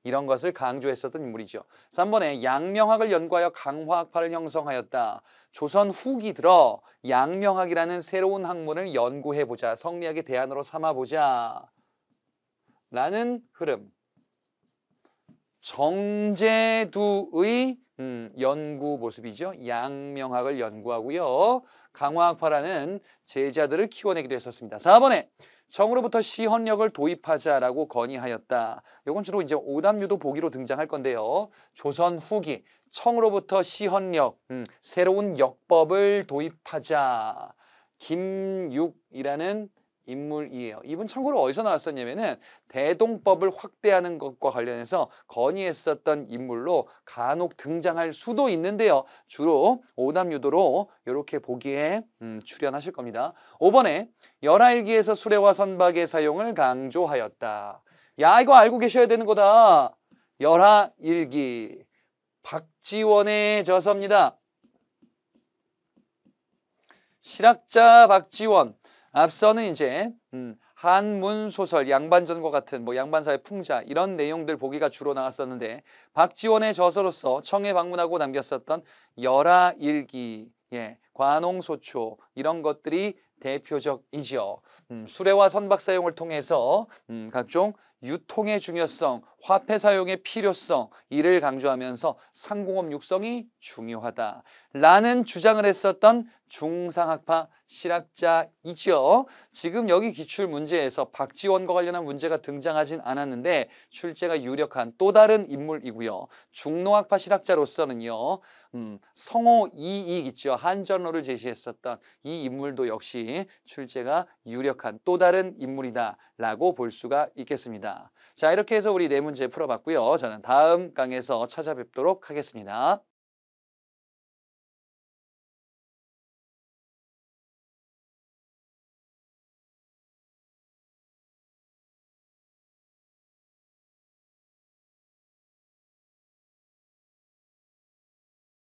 이런 것을 강조했었던 인물이죠. 3번에 양명학을 연구하여 강화학파를 형성하였다. 조선 후기 들어 양명학이라는 새로운 학문을 연구해보자. 성리학의 대안으로 삼아보자. 라는 흐름. 정제두의 연구 모습이죠. 양명학을 연구하고요. 강화학파라는 제자들을 키워내기도 했었습니다. 4번에 청으로부터 시헌력을 도입하자라고 건의하였다. 이건 주로 이제 오답유도 보기로 등장할 건데요. 조선 후기 청으로부터 시헌력, 새로운 역법을 도입하자. 김육이라는 인물이에요. 이분 참고로 어디서 나왔었냐면은 대동법을 확대하는 것과 관련해서 건의했었던 인물로 간혹 등장할 수도 있는데요. 주로 오답유도로 이렇게 보기에 출연하실 겁니다. 5번에 열하일기에서 수레와 선박의 사용을 강조하였다. 야, 이거 알고 계셔야 되는 거다. 열하일기 박지원의 저서입니다. 실학자 박지원. 앞서는 이제 한문 소설, 양반전과 같은 뭐 양반사의 풍자 이런 내용들 보기가 주로 나왔었는데 박지원의 저서로서 청에 방문하고 남겼었던 열하일기, 관홍소초 이런 것들이 대표적이죠. 수레와 선박 사용을 통해서 각종 유통의 중요성, 화폐 사용의 필요성 이를 강조하면서 상공업 육성이 중요하다라는 주장을 했었던 중상학파 실학자이죠. 지금 여기 기출 문제에서 박지원과 관련한 문제가 등장하진 않았는데 출제가 유력한 또 다른 인물이고요. 중노학파 실학자로서는요. 성호 이익 있죠. 한전로를 제시했었던 이 인물도 역시 출제가 유력한 또 다른 인물이다라고 볼 수가 있겠습니다. 자, 이렇게 해서 우리 네 문제 풀어봤고요. 저는 다음 강에서 찾아뵙도록 하겠습니다.